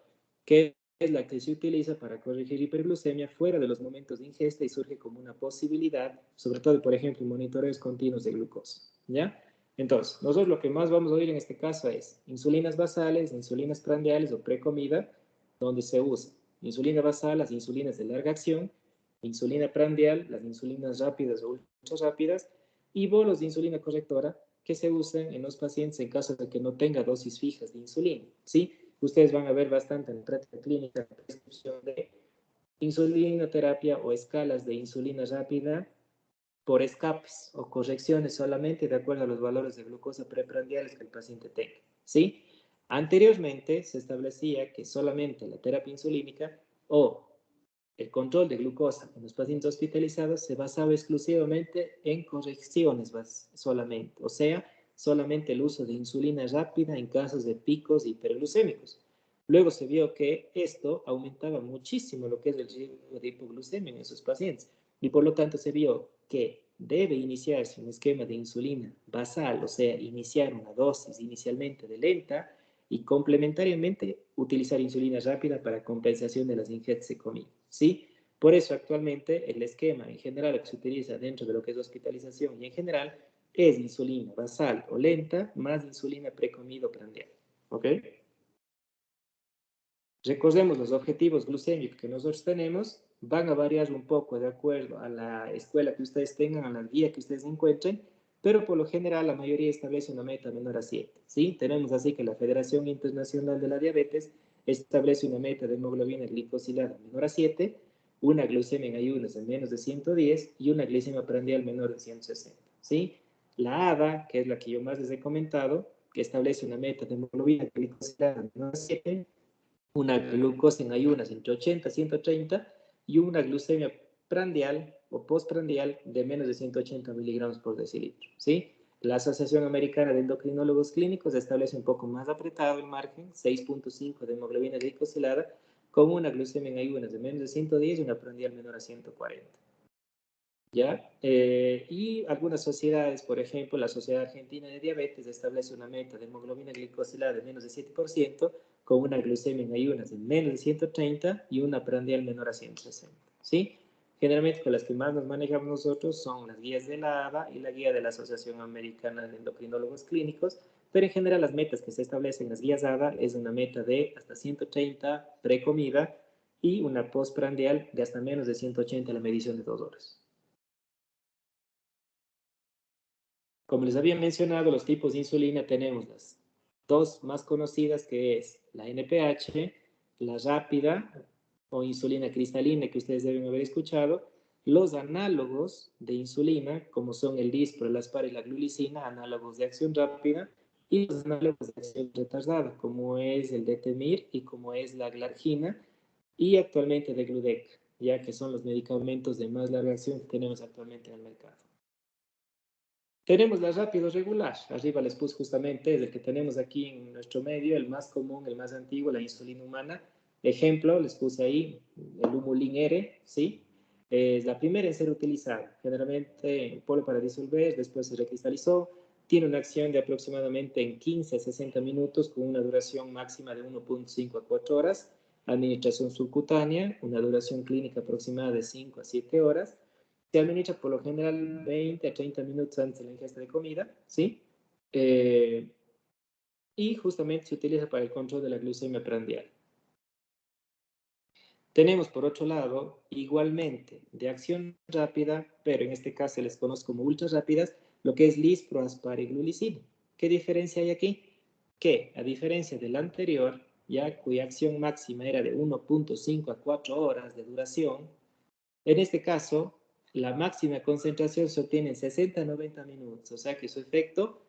que es la que se utiliza para corregir hiperglucemia fuera de los momentos de ingesta y surge como una posibilidad, sobre todo, por ejemplo, en monitoreos continuos de glucosa, ¿ya? Entonces, nosotros lo que más vamos a oír en este caso es insulinas basales, insulinas prandiales o precomida, donde se usa insulina basal, las insulinas de larga acción, insulina prandial, las insulinas rápidas o ultra rápidas, y bolos de insulina correctora que se usan en los pacientes en caso de que no tenga dosis fijas de insulina, ¿sí? Ustedes van a ver bastante en la práctica clínica la prescripción de insulinoterapia o escalas de insulina rápida por escapes o correcciones solamente de acuerdo a los valores de glucosa preprandiales que el paciente tenga, ¿sí? Anteriormente se establecía que solamente la terapia insulínica o el control de glucosa en los pacientes hospitalizados se basaba exclusivamente en correcciones solamente, o sea, solamente el uso de insulina rápida en casos de picos hiperglucémicos. Luego se vio que esto aumentaba muchísimo lo que es el riesgo de hipoglucemia en esos pacientes y por lo tanto se vio que debe iniciarse un esquema de insulina basal, o sea, iniciar una dosis inicialmente de lenta y complementariamente utilizar insulina rápida para compensación de las ingestas de comida, ¿sí? Por eso actualmente el esquema en general que se utiliza dentro de lo que es hospitalización y en general es insulina basal o lenta más insulina precomida o prandial, ¿ok? Recordemos los objetivos glucémicos que nosotros tenemos van a variar un poco de acuerdo a la escuela que ustedes tengan, a la guía que ustedes encuentren, pero por lo general la mayoría establece una meta menor a 7, ¿sí? Tenemos así que la Federación Internacional de la Diabetes establece una meta de hemoglobina glicosilada menor a 7, una glucemia en ayunas de menos de 110 y una glicemia prandial menor de 160, ¿sí? La ADA, que es la que yo más les he comentado, que establece una meta de hemoglobina glicosilada menor a 7, una glucosa en ayunas entre 80 y 130 y una glucemia prandial o postprandial de menos de 180 miligramos por decilitro, ¿sí? La Asociación Americana de Endocrinólogos Clínicos establece un poco más apretado el margen, 6.5 de hemoglobina glicosilada, con una glucemia en ayunas de menos de 110 y una prandial menor a 140. ¿Ya? Y algunas sociedades, por ejemplo, la Sociedad Argentina de Diabetes establece una meta de hemoglobina glicosilada de menos de 7%, con una glucemia en ayunas de menos de 130 y una prandial menor a 160, ¿sí? Generalmente con las que más nos manejamos nosotros son las guías de la ADA y la guía de la Asociación Americana de Endocrinólogos Clínicos, pero en general las metas que se establecen en las guías ADA es una meta de hasta 130 pre-comida y una postprandial de hasta menos de 180 a la medición de 2 horas. Como les había mencionado, los tipos de insulina tenemos las dos más conocidas, que es la NPH, la rápida o insulina cristalina, que ustedes deben haber escuchado, los análogos de insulina, como son el dispro, el aspar y la glulicina, análogos de acción rápida, y los análogos de acción retardada, como es el detemir y como es la glargina, y actualmente de Gludec, ya que son los medicamentos de más larga acción que tenemos actualmente en el mercado. Tenemos la rápido regular, arriba les puse justamente, es el que tenemos aquí en nuestro medio, el más común, el más antiguo, la insulina humana. Ejemplo, les puse ahí el Humulin R, ¿sí? Es la primera en ser utilizada, generalmente en polvo para disolver, después se recristalizó, tiene una acción de aproximadamente en 15 a 60 minutos con una duración máxima de 1.5 a 4 horas, administración subcutánea, una duración clínica aproximada de 5 a 7 horas, Se administra por lo general 20 a 30 minutos antes de la ingesta de comida, ¿sí? Y justamente se utiliza para el control de la glucemia prandial. Tenemos por otro lado, igualmente, de acción rápida, pero en este caso se les conoce como ultra rápidas, lo que es lisproaspariglucina. ¿Qué diferencia hay aquí? Que, a diferencia del anterior, ya cuya acción máxima era de 1.5 a 4 horas de duración, en este caso, la máxima concentración se obtiene en 60 a 90 minutos, o sea que su efecto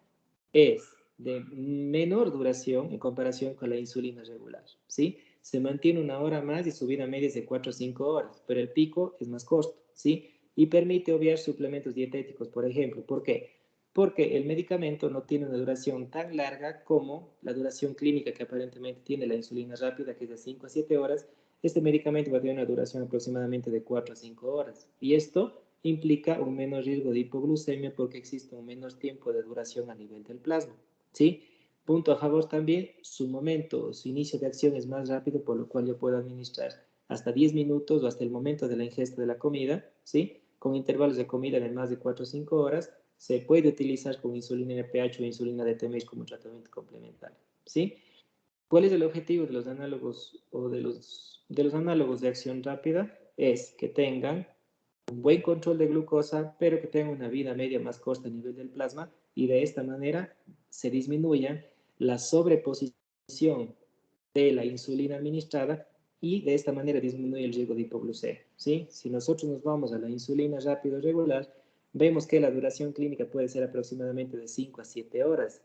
es de menor duración en comparación con la insulina regular, ¿sí? Se mantiene una hora más y su vida media es de 4 a 5 horas, pero el pico es más corto, ¿sí? Y permite obviar suplementos dietéticos, por ejemplo. ¿Por qué? Porque el medicamento no tiene una duración tan larga como la duración clínica que aparentemente tiene la insulina rápida, que es de 5 a 7 horas. Este medicamento va a tener una duración aproximadamente de 4 a 5 horas. Y esto implica un menor riesgo de hipoglucemia porque existe un menor tiempo de duración a nivel del plasma, ¿sí? Punto a favor también, su momento, su inicio de acción es más rápido, por lo cual yo puedo administrar hasta 10 minutos o hasta el momento de la ingesta de la comida, ¿sí? Con intervalos de comida de más de 4 o 5 horas, se puede utilizar con insulina NPH o insulina DTMS como tratamiento complementario, ¿sí? ¿Cuál es el objetivo de los análogos o de los análogos de acción rápida? Es que tengan un buen control de glucosa, pero que tengan una vida media más corta a nivel del plasma y de esta manera se disminuya la sobreposición de la insulina administrada y de esta manera disminuye el riesgo de hipoglucemia, ¿sí? Si nosotros nos vamos a la insulina rápida regular, vemos que la duración clínica puede ser aproximadamente de 5 a 7 horas.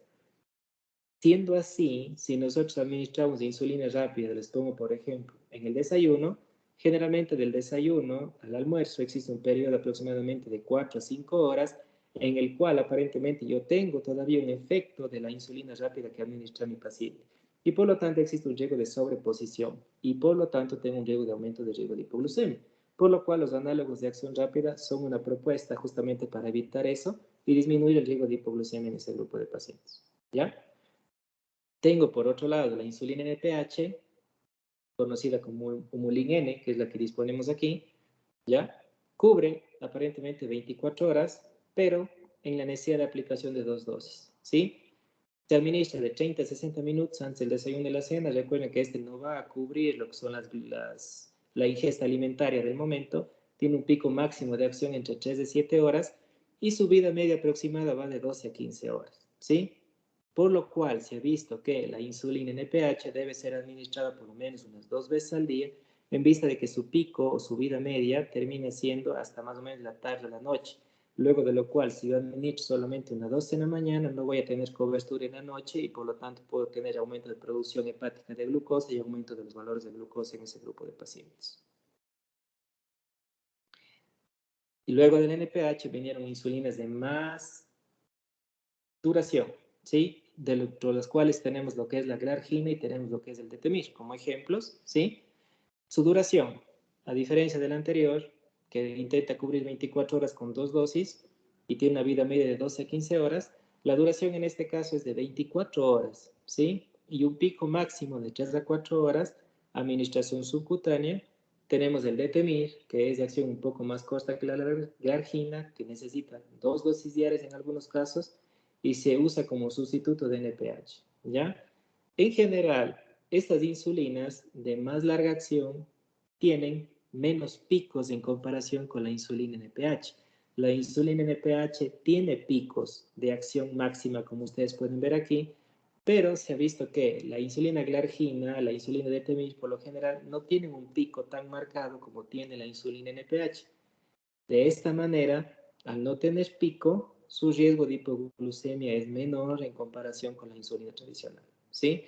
Siendo así, si nosotros administramos insulina rápida, les pongo por ejemplo, en el desayuno, generalmente del desayuno al almuerzo existe un periodo aproximadamente de 4 a 5 horas en el cual aparentemente yo tengo todavía un efecto de la insulina rápida que administra mi paciente. Y por lo tanto existe un riesgo de sobreposición y por lo tanto tengo un riesgo de aumento del riesgo de hipoglucemia. Por lo cual los análogos de acción rápida son una propuesta justamente para evitar eso y disminuir el riesgo de hipoglucemia en ese grupo de pacientes. ¿Ya? Tengo por otro lado la insulina NPH, conocida como Humulin N, que es la que disponemos aquí, ¿ya? Cubre aparentemente 24 horas, pero en la necesidad de aplicación de 2 dosis, ¿sí? Se administra de 30 a 60 minutos antes del desayuno y la cena. Recuerden que este no va a cubrir lo que son la ingesta alimentaria del momento. Tiene un pico máximo de acción entre 3 y 7 horas y su vida media aproximada va de 12 a 15 horas, ¿sí? Por lo cual se ha visto que la insulina NPH debe ser administrada por lo menos unas 2 veces al día, en vista de que su pico o su vida media termina siendo hasta más o menos la tarde o la noche. Luego de lo cual, si yo administro solamente una dosis en la mañana, no voy a tener cobertura en la noche y por lo tanto puedo tener aumento de producción hepática de glucosa y aumento de los valores de glucosa en ese grupo de pacientes. Y luego del NPH vinieron insulinas de más duración, ¿sí? De las cuales tenemos lo que es la glargina y tenemos lo que es el detemir como ejemplos, ¿sí? Su duración, a diferencia del anterior, que intenta cubrir 24 horas con 2 dosis y tiene una vida media de 12 a 15 horas, la duración en este caso es de 24 horas, ¿sí? Y un pico máximo de 3 a 4 horas, administración subcutánea. Tenemos el detemir, que es de acción un poco más corta que la glargina, que necesita 2 dosis diarias en algunos casos, y se usa como sustituto de NPH, ¿ya? En general, estas insulinas de más larga acción tienen menos picos en comparación con la insulina NPH. La insulina NPH tiene picos de acción máxima, como ustedes pueden ver aquí, pero se ha visto que la insulina glargina, la insulina DTMI, por lo general, no tienen un pico tan marcado como tiene la insulina NPH. De esta manera, al no tener pico, su riesgo de hipoglucemia es menor en comparación con la insulina tradicional, ¿sí?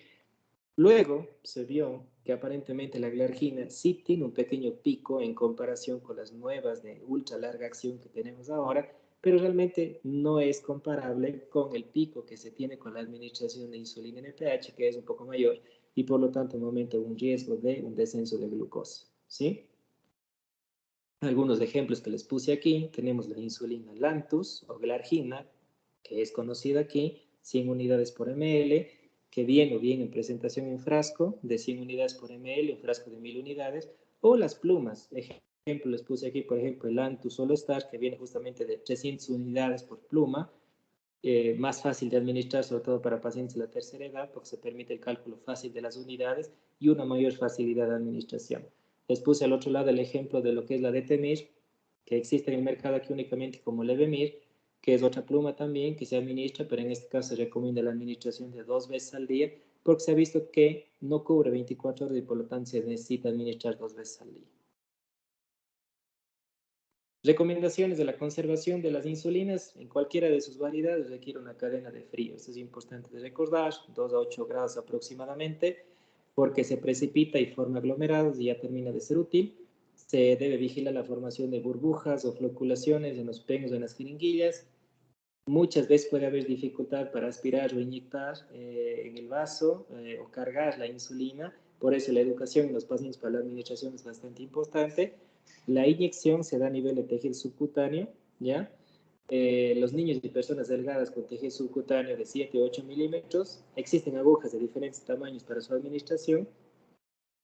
Luego se vio que aparentemente la glargina sí tiene un pequeño pico en comparación con las nuevas de ultra larga acción que tenemos ahora, pero realmente no es comparable con el pico que se tiene con la administración de insulina NPH, que es un poco mayor y por lo tanto aumenta un riesgo de un descenso de glucosa, ¿sí? Algunos ejemplos que les puse aquí, tenemos la insulina Lantus o glargina, que es conocida aquí, 100 unidades por ml, que viene en presentación en frasco de 100 unidades por ml, un frasco de 1000 unidades, o las plumas, ejemplo, les puse aquí, por ejemplo, el Antus Solostar, que viene justamente de 300 unidades por pluma, más fácil de administrar, sobre todo para pacientes de la tercera edad, porque se permite el cálculo fácil de las unidades y una mayor facilidad de administración. Les puse al otro lado el ejemplo de lo que es la Detemir, que existe en el mercado aquí únicamente como Levemir, que es otra pluma también que se administra, pero en este caso se recomienda la administración de 2 veces al día, porque se ha visto que no cubre 24 horas y por lo tanto se necesita administrar 2 veces al día. Recomendaciones de la conservación de las insulinas en cualquiera de sus variedades requiere una cadena de frío. Esto es importante de recordar, 2 a 8 grados aproximadamente, porque se precipita y forma aglomerados y ya termina de ser útil. Se debe vigilar la formación de burbujas o floculaciones en los peños o en las jeringuillas. Muchas veces puede haber dificultad para aspirar o inyectar en el vaso o cargar la insulina. Por eso la educación en los pacientes para la administración es bastante importante. La inyección se da a nivel de tejido subcutáneo, ¿ya? Los niños y personas delgadas con tejido subcutáneo de 7 o 8 milímetros, existen agujas de diferentes tamaños para su administración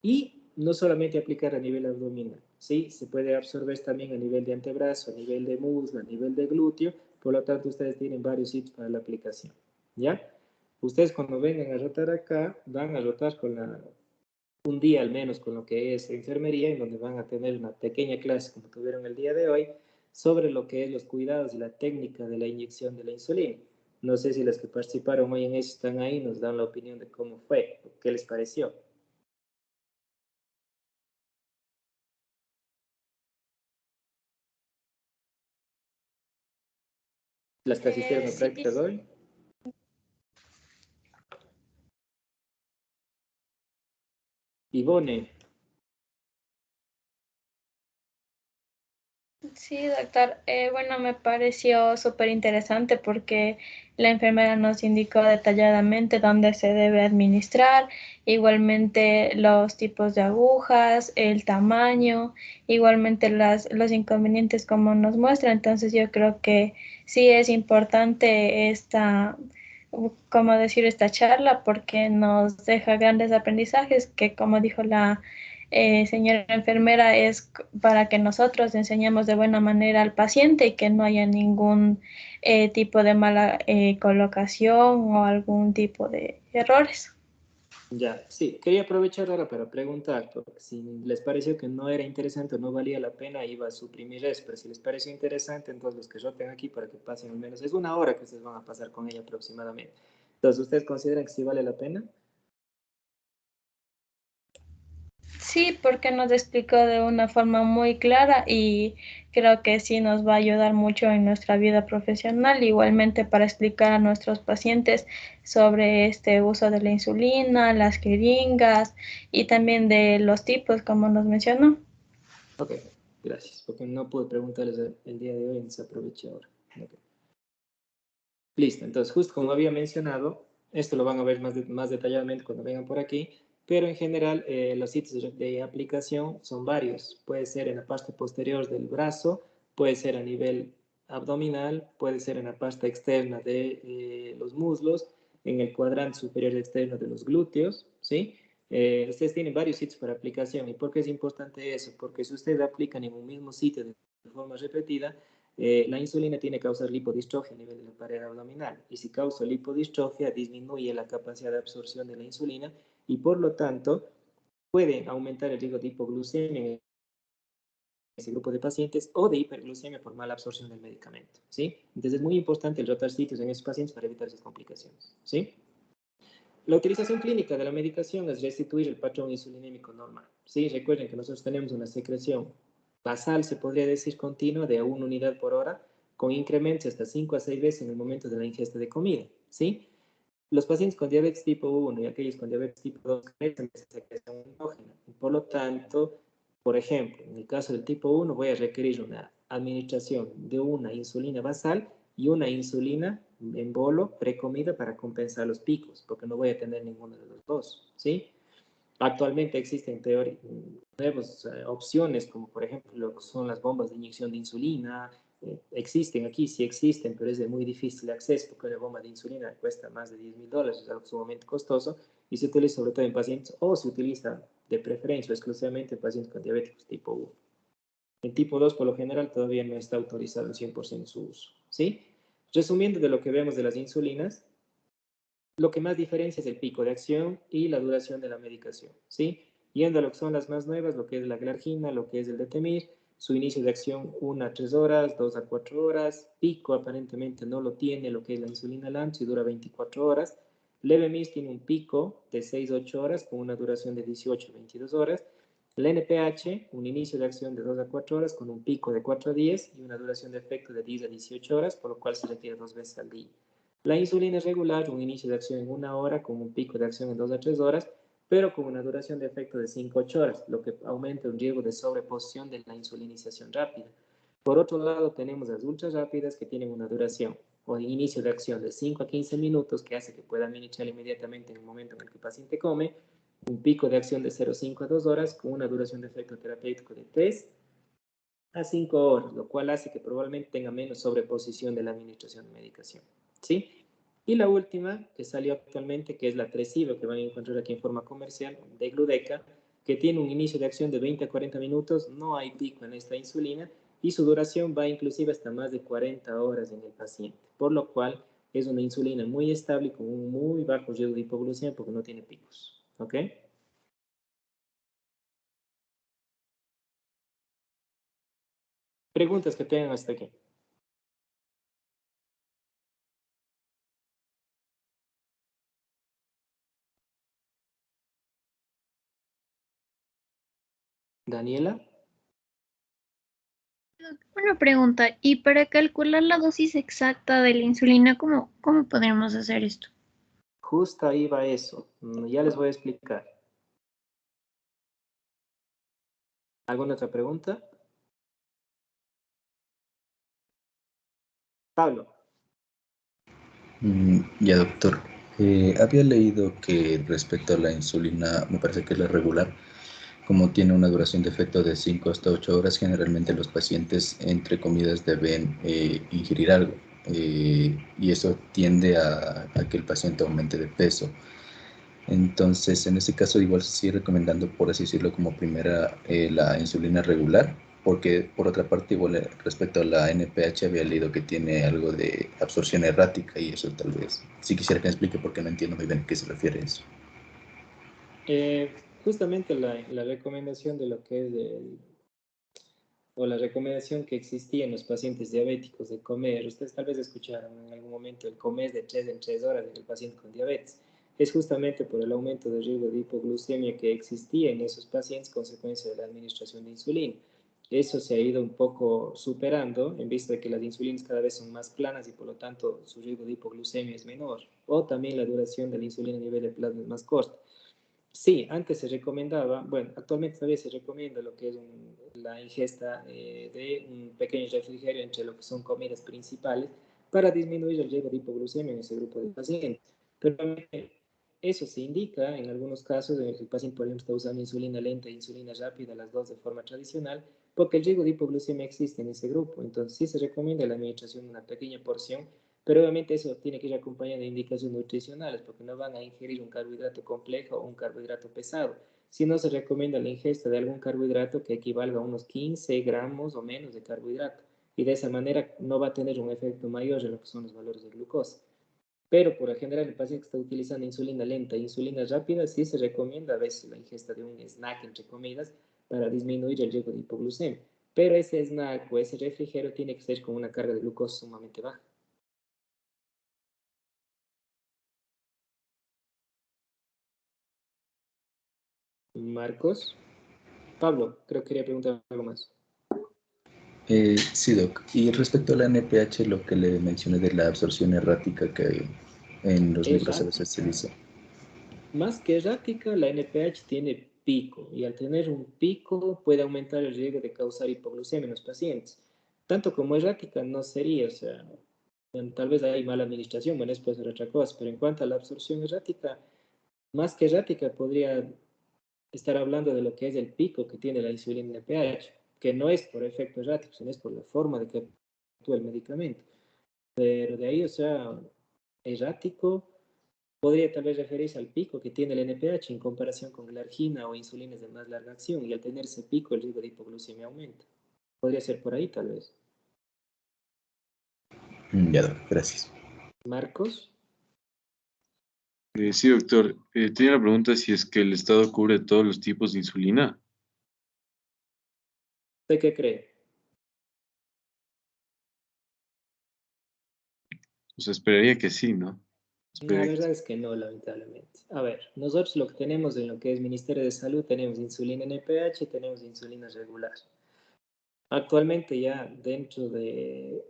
y no solamente aplicar a nivel abdominal, ¿sí? Se puede absorber también a nivel de antebrazo, a nivel de muslo, a nivel de glúteo, por lo tanto ustedes tienen varios sitios para la aplicación, ¿ya? Ustedes cuando vengan a rotar acá, van a rotar con un día al menos con lo que es enfermería, en donde van a tener una pequeña clase, como tuvieron el día de hoy, sobre lo que es los cuidados y la técnica de la inyección de la insulina. No sé si los que participaron hoy en eso están ahí, nos dan la opinión de cómo fue, qué les pareció. Las que asistieron a Sí, prácticas hoy. Ivone. sí, doctor. Bueno, me pareció súper interesante porque la enfermera nos indicó detalladamente dónde se debe administrar, igualmente los tipos de agujas, el tamaño, igualmente los inconvenientes como nos muestra. Entonces yo creo que sí es importante como decir, esta charla porque nos deja grandes aprendizajes que, como dijo la señora enfermera, es para que nosotros enseñemos de buena manera al paciente y que no haya ningún tipo de mala colocación o algún tipo de errores. Ya, sí, quería aprovechar ahora para preguntar, porque si les pareció que no era interesante o no valía la pena, iba a suprimir eso, pero si les pareció interesante, entonces los que yo tengo aquí para que pasen al menos, es 1 hora que ustedes van a pasar con ella aproximadamente. Entonces, ¿ustedes consideran que sí vale la pena? Sí, porque nos explicó de una forma muy clara y creo que sí nos va a ayudar mucho en nuestra vida profesional, igualmente para explicar a nuestros pacientes sobre este uso de la insulina, las jeringas y también de los tipos, como nos mencionó. Ok, gracias, porque no pude preguntarles el día de hoy, entonces aproveché ahora. Okay. Listo, entonces justo como había mencionado, esto lo van a ver más detalladamente cuando vengan por aquí, pero en general los sitios de aplicación son varios. Puede ser en la parte posterior del brazo, puede ser a nivel abdominal, puede ser en la parte externa de los muslos, en el cuadrante superior externo de los glúteos, ¿sí? Ustedes tienen varios sitios para aplicación. ¿Y por qué es importante eso? Porque si ustedes aplican en un mismo sitio de forma repetida, la insulina tiene que causar lipodistrofia a nivel de la pared abdominal y si causa lipodistrofia disminuye la capacidad de absorción de la insulina y por lo tanto puede aumentar el riesgo de hipoglucemia en ese grupo de pacientes o de hiperglucemia por mala absorción del medicamento, ¿sí? Entonces es muy importante el rotar sitios en esos pacientes para evitar esas complicaciones, ¿sí? La utilización clínica de la medicación es restituir el patrón insulinémico normal, ¿sí? Recuerden que nosotros tenemos una secreción basal, se podría decir continua, de 1 unidad por hora, con incrementos hasta 5 a 6 veces en el momento de la ingesta de comida, ¿sí? Los pacientes con diabetes tipo 1 y aquellos con diabetes tipo 2 carecen de esa secreción endógena. Y por lo tanto, por ejemplo, en el caso del tipo 1 voy a requerir una administración de una insulina basal y una insulina en bolo precomida para compensar los picos, porque no voy a tener ninguno de los dos, ¿sí? Actualmente existen nuevas opciones, como por ejemplo lo que son las bombas de inyección de insulina. Existen aquí, sí existen, pero es de muy difícil acceso porque una bomba de insulina cuesta más de $10,000, es algo sumamente costoso y se utiliza sobre todo en pacientes o se utiliza de preferencia o exclusivamente en pacientes con diabéticos tipo 1. En tipo 2, por lo general, todavía no está autorizado en 100% su uso, ¿sí? Resumiendo de lo que vemos de las insulinas, lo que más diferencia es el pico de acción y la duración de la medicación, ¿sí? Yendo a lo que son las más nuevas, lo que es la glargina, lo que es el detemir, su inicio de acción 1 a 3 horas, 2 a 4 horas, pico aparentemente no lo tiene lo que es la insulina LANT y dura 24 horas, Levemir tiene un pico de 6 a 8 horas con una duración de 18 a 22 horas, la NPH, un inicio de acción de 2 a 4 horas con un pico de 4 a 10 y una duración de efecto de 10 a 18 horas, por lo cual se requiere 2 veces al día. La insulina es regular, un inicio de acción en 1 hora con un pico de acción en 2 a 3 horas, pero con una duración de efecto de 5 a 8 horas, lo que aumenta un riesgo de sobreposición de la insulinización rápida. Por otro lado, tenemos las ultra rápidas que tienen una duración o inicio de acción de 5 a 15 minutos que hace que pueda administrar inmediatamente en el momento en el que el paciente come, un pico de acción de 0,5 a 2 horas con una duración de efecto terapéutico de 3 a 5 horas, lo cual hace que probablemente tenga menos sobreposición de la administración de medicación, ¿sí? Y la última que salió actualmente, que es la Tresiba, que van a encontrar aquí en forma comercial, de Gludeca, que tiene un inicio de acción de 20 a 40 minutos, no hay pico en esta insulina, y su duración va inclusive hasta más de 40 horas en el paciente, por lo cual es una insulina muy estable con un muy bajo riesgo de hipoglucemia porque no tiene picos, ¿ok? Preguntas que tengan hasta aquí. Daniela. Una pregunta, y para calcular la dosis exacta de la insulina, ¿cómo podríamos hacer esto? Justo ahí va eso. Ya les voy a explicar. ¿Alguna otra pregunta? Pablo. Ya, doctor. Había leído que respecto a la insulina, me parece que es la regular, como tiene una duración de efecto de 5 hasta 8 horas, generalmente los pacientes entre comidas deben ingerir algo, y eso tiende a que el paciente aumente de peso. Entonces, en este caso, igual sí recomendando, por así decirlo, como primera la insulina regular, porque por otra parte, igual respecto a la NPH había leído que tiene algo de absorción errática y eso tal vez, sí quisiera que me explique porque no entiendo muy bien a qué se refiere eso. Justamente la recomendación de lo que es o la recomendación que existía en los pacientes diabéticos de comer, ustedes tal vez escucharon en algún momento el comer de 3 en 3 horas en el paciente con diabetes, es justamente por el aumento del riesgo de hipoglucemia que existía en esos pacientes consecuencia de la administración de insulina. Eso se ha ido un poco superando en vista de que las insulinas cada vez son más planas y por lo tanto su riesgo de hipoglucemia es menor, o también la duración de la insulina a nivel de plasma es más corta. Sí, antes se recomendaba, bueno, actualmente todavía se recomienda lo que es la ingesta de un pequeño refrigerio entre lo que son comidas principales para disminuir el riesgo de hipoglucemia en ese grupo de pacientes. Pero eso se indica en algunos casos en el que el paciente, por ejemplo, está usando insulina lenta e insulina rápida, las dos de forma tradicional, porque el riesgo de hipoglucemia existe en ese grupo. Entonces, sí se recomienda la administración de una pequeña porción, pero obviamente eso tiene que ir acompañado de indicaciones nutricionales, porque no van a ingerir un carbohidrato complejo o un carbohidrato pesado. Si no, se recomienda la ingesta de algún carbohidrato que equivalga a unos 15 gramos o menos de carbohidrato. Y de esa manera no va a tener un efecto mayor en lo que son los valores de glucosa. Pero por lo general, el paciente que está utilizando insulina lenta e insulina rápida, sí se recomienda a veces la ingesta de un snack, entre comidas, para disminuir el riesgo de hipoglucemia. Pero ese snack o ese refrigerio tiene que ser con una carga de glucosa sumamente baja. Marcos. Pablo, creo que quería preguntar algo más. Sí, doc. Y respecto a la NPH, lo que le mencioné de la absorción errática que en los libros a veces se dice. Más que errática, la NPH tiene pico y al tener un pico puede aumentar el riesgo de causar hipoglucemia en los pacientes. Tanto como errática no sería, o sea, tal vez hay mala administración, bueno, eso puede ser otra cosa, pero en cuanto a la absorción errática, más que errática podría estar hablando de lo que es el pico que tiene la insulina NPH, que no es por efecto errático, sino es por la forma de que actúa el medicamento. Pero de ahí, o sea, errático podría tal vez referirse al pico que tiene el NPH en comparación con la argina o insulinas de más larga acción, y al tener ese pico el riesgo de hipoglucemia aumenta. Podría ser por ahí, tal vez. Ya, doc, gracias. Marcos. Sí, doctor. Tenía la pregunta si es que el Estado cubre todos los tipos de insulina. ¿Usted qué cree? O sea, esperaría que sí, ¿no? La Esperaría que verdad sí. es que no, lamentablemente. A ver, nosotros lo que tenemos en lo que es Ministerio de Salud, tenemos insulina NPH y tenemos insulina regular. Actualmente ya dentro de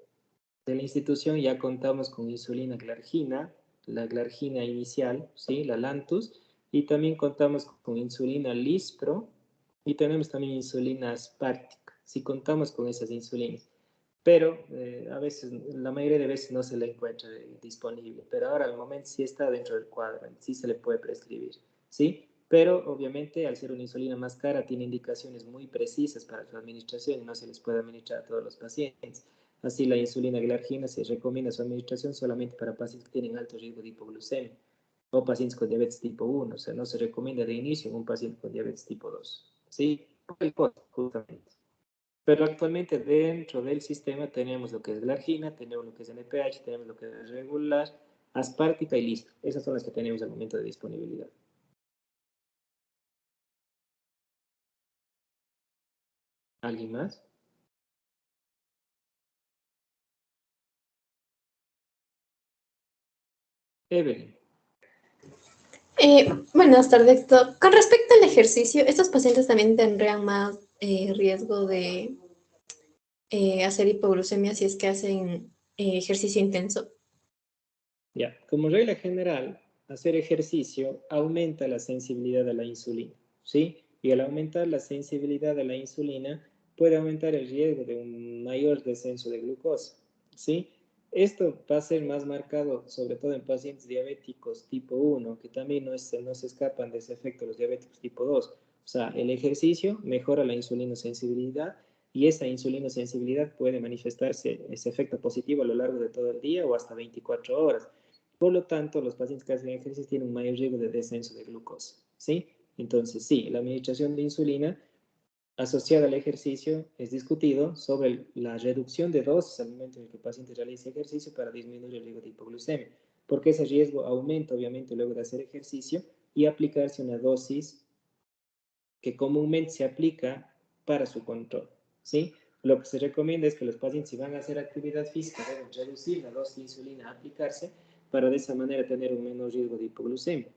la institución ya contamos con insulina glargina, la glargina inicial, ¿sí? La Lantus, y también contamos con insulina Lispro y tenemos también insulina Aspartic, si contamos con esas insulinas. Pero a veces, la mayoría de veces no se le encuentra disponible, pero ahora al momento sí está dentro del cuadro, sí se le puede prescribir, ¿sí? Pero obviamente al ser una insulina más cara tiene indicaciones muy precisas para su administración y no se les puede administrar a todos los pacientes. Así la insulina glargina se recomienda su administración solamente para pacientes que tienen alto riesgo de hipoglucemia o pacientes con diabetes tipo 1, o sea, no se recomienda de inicio en un paciente con diabetes tipo 2, ¿sí? Por el costo, justamente. Pero actualmente dentro del sistema tenemos lo que es glargina, tenemos lo que es NPH, tenemos lo que es regular, aspartica y listo. Esas son las que tenemos al momento de disponibilidad. ¿Alguien más? Evelyn. Buenas tardes, doctor. Con respecto al ejercicio, ¿estos pacientes también tendrían más riesgo de hacer hipoglucemia si es que hacen ejercicio intenso? Ya, como regla general, hacer ejercicio aumenta la sensibilidad a la insulina, ¿sí? Y al aumentar la sensibilidad a la insulina, puede aumentar el riesgo de un mayor descenso de glucosa, ¿sí? Esto va a ser más marcado, sobre todo en pacientes diabéticos tipo 1, que también no se escapan de ese efecto los diabéticos tipo 2. O sea, el ejercicio mejora la insulinosensibilidad y esa insulinosensibilidad puede manifestarse ese efecto positivo a lo largo de todo el día o hasta 24 horas. Por lo tanto, los pacientes que hacen ejercicio tienen un mayor riesgo de descenso de glucosa, ¿sí? Entonces, sí, la administración de insulina asociada al ejercicio es discutido sobre la reducción de dosis al momento en el que el paciente realiza ejercicio para disminuir el riesgo de hipoglucemia, porque ese riesgo aumenta obviamente luego de hacer ejercicio y aplicarse una dosis que comúnmente se aplica para su control, ¿sí? Lo que se recomienda es que los pacientes, si van a hacer actividad física, deben reducir la dosis de insulina a aplicarse para de esa manera tener un menor riesgo de hipoglucemia.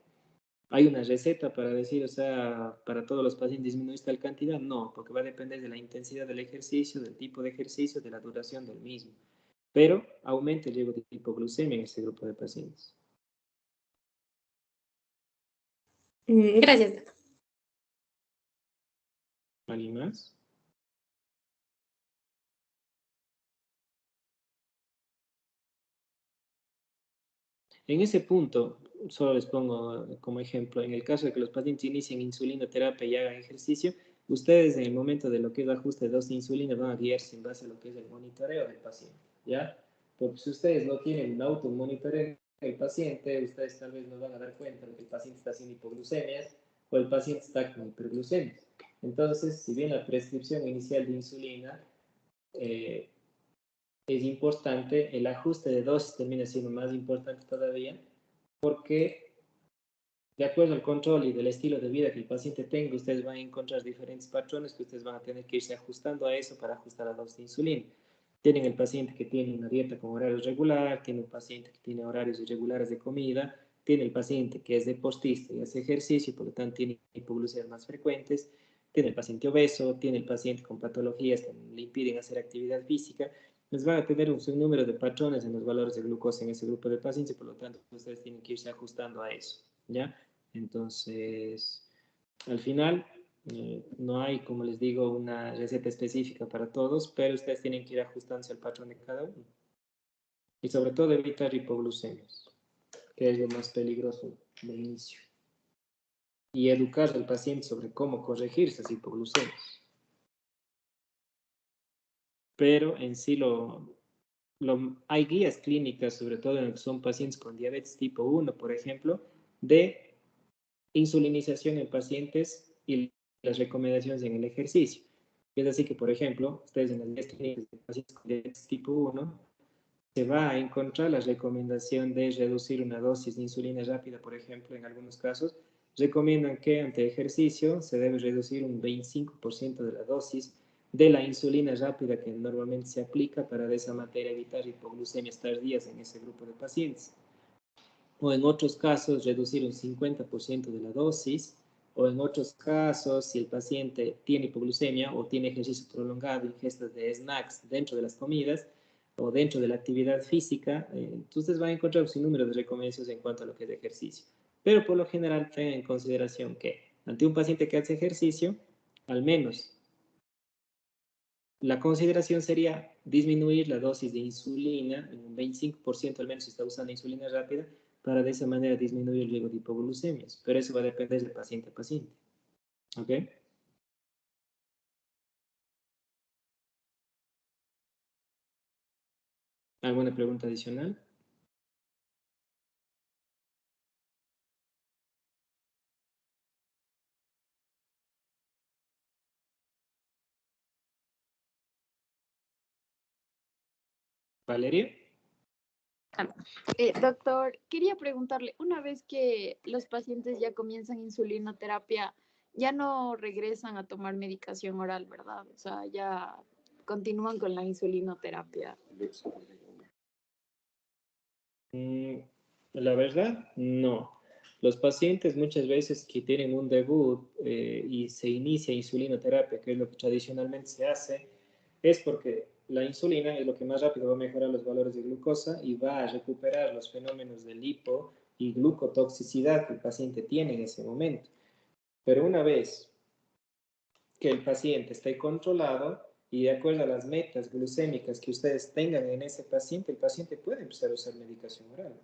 ¿Hay una receta para decir, o sea, para todos los pacientes disminuir tal cantidad? No, porque va a depender de la intensidad del ejercicio, del tipo de ejercicio, de la duración del mismo. Pero aumenta el riesgo de hipoglucemia en este grupo de pacientes. Gracias, doctor. ¿Alguien más? En ese punto, solo les pongo como ejemplo, en el caso de que los pacientes inicien insulinoterapia y hagan ejercicio, ustedes en el momento de lo que es ajuste de dosis de insulina van a guiarse en base a lo que es el monitoreo del paciente, ¿ya? Porque si ustedes no tienen un automonitoreo del paciente, ustedes tal vez no van a dar cuenta de que el paciente está haciendo hipoglucemias o el paciente está con hiperglucemias. Entonces, si bien la prescripción inicial de insulina eh, es importante, el ajuste de dosis termina siendo más importante todavía, porque de acuerdo al control y del estilo de vida que el paciente tenga, ustedes van a encontrar diferentes patrones que ustedes van a tener que irse ajustando a eso para ajustar la dosis de insulina. Tienen el paciente que tiene una dieta con horarios regular, tiene un paciente que tiene horarios irregulares de comida, tiene el paciente que es deportista y hace ejercicio y por lo tanto tiene hipoglucemias más frecuentes, tiene el paciente obeso, tiene el paciente con patologías que le impiden hacer actividad física. Les van a tener un sinnúmero de patrones en los valores de glucosa en ese grupo de pacientes y por lo tanto ustedes tienen que irse ajustando a eso, ¿ya? Entonces, al final, no hay, como les digo, una receta específica para todos, pero ustedes tienen que ir ajustándose al patrón de cada uno. Y sobre todo evitar hipoglucemias, que es lo más peligroso de inicio. Y educar al paciente sobre cómo corregir esas hipoglucemias. Pero en sí hay guías clínicas, sobre todo en lo que son pacientes con diabetes tipo 1, por ejemplo, de insulinización en pacientes y las recomendaciones en el ejercicio. Es así que, por ejemplo, ustedes en las 10 clínicas de pacientes con diabetes tipo 1, se va a encontrar la recomendación de reducir una dosis de insulina rápida, por ejemplo, en algunos casos, recomiendan que ante ejercicio se debe reducir un 25% de la dosis de la insulina rápida que normalmente se aplica para de esa manera evitar hipoglucemias tardías en ese grupo de pacientes. O en otros casos, reducir un 50% de la dosis, o en otros casos, si el paciente tiene hipoglucemia o tiene ejercicio prolongado, ingestas de snacks dentro de las comidas, o dentro de la actividad física, entonces van a encontrar un sinnúmero de recomendaciones en cuanto a lo que es ejercicio. Pero por lo general tengan en consideración que ante un paciente que hace ejercicio, al menos la consideración sería disminuir la dosis de insulina en un 25% al menos si está usando insulina rápida, para de esa manera disminuir el riesgo de hipoglucemias. Pero eso va a depender de paciente a paciente. ¿Ok? ¿Alguna pregunta adicional? ¿Valeria? Doctor, quería preguntarle, una vez que los pacientes ya comienzan insulinoterapia, ya no regresan a tomar medicación oral, ¿verdad? O sea, ya continúan con la insulinoterapia. La verdad, no. Los pacientes muchas veces que tienen un debut y se inicia insulinoterapia, que es lo que tradicionalmente se hace, es porque la insulina es lo que más rápido va a mejorar los valores de glucosa y va a recuperar los fenómenos de lipo y glucotoxicidad que el paciente tiene en ese momento. Pero una vez que el paciente esté controlado y de acuerdo a las metas glucémicas que ustedes tengan en ese paciente, el paciente puede empezar a usar medicación oral.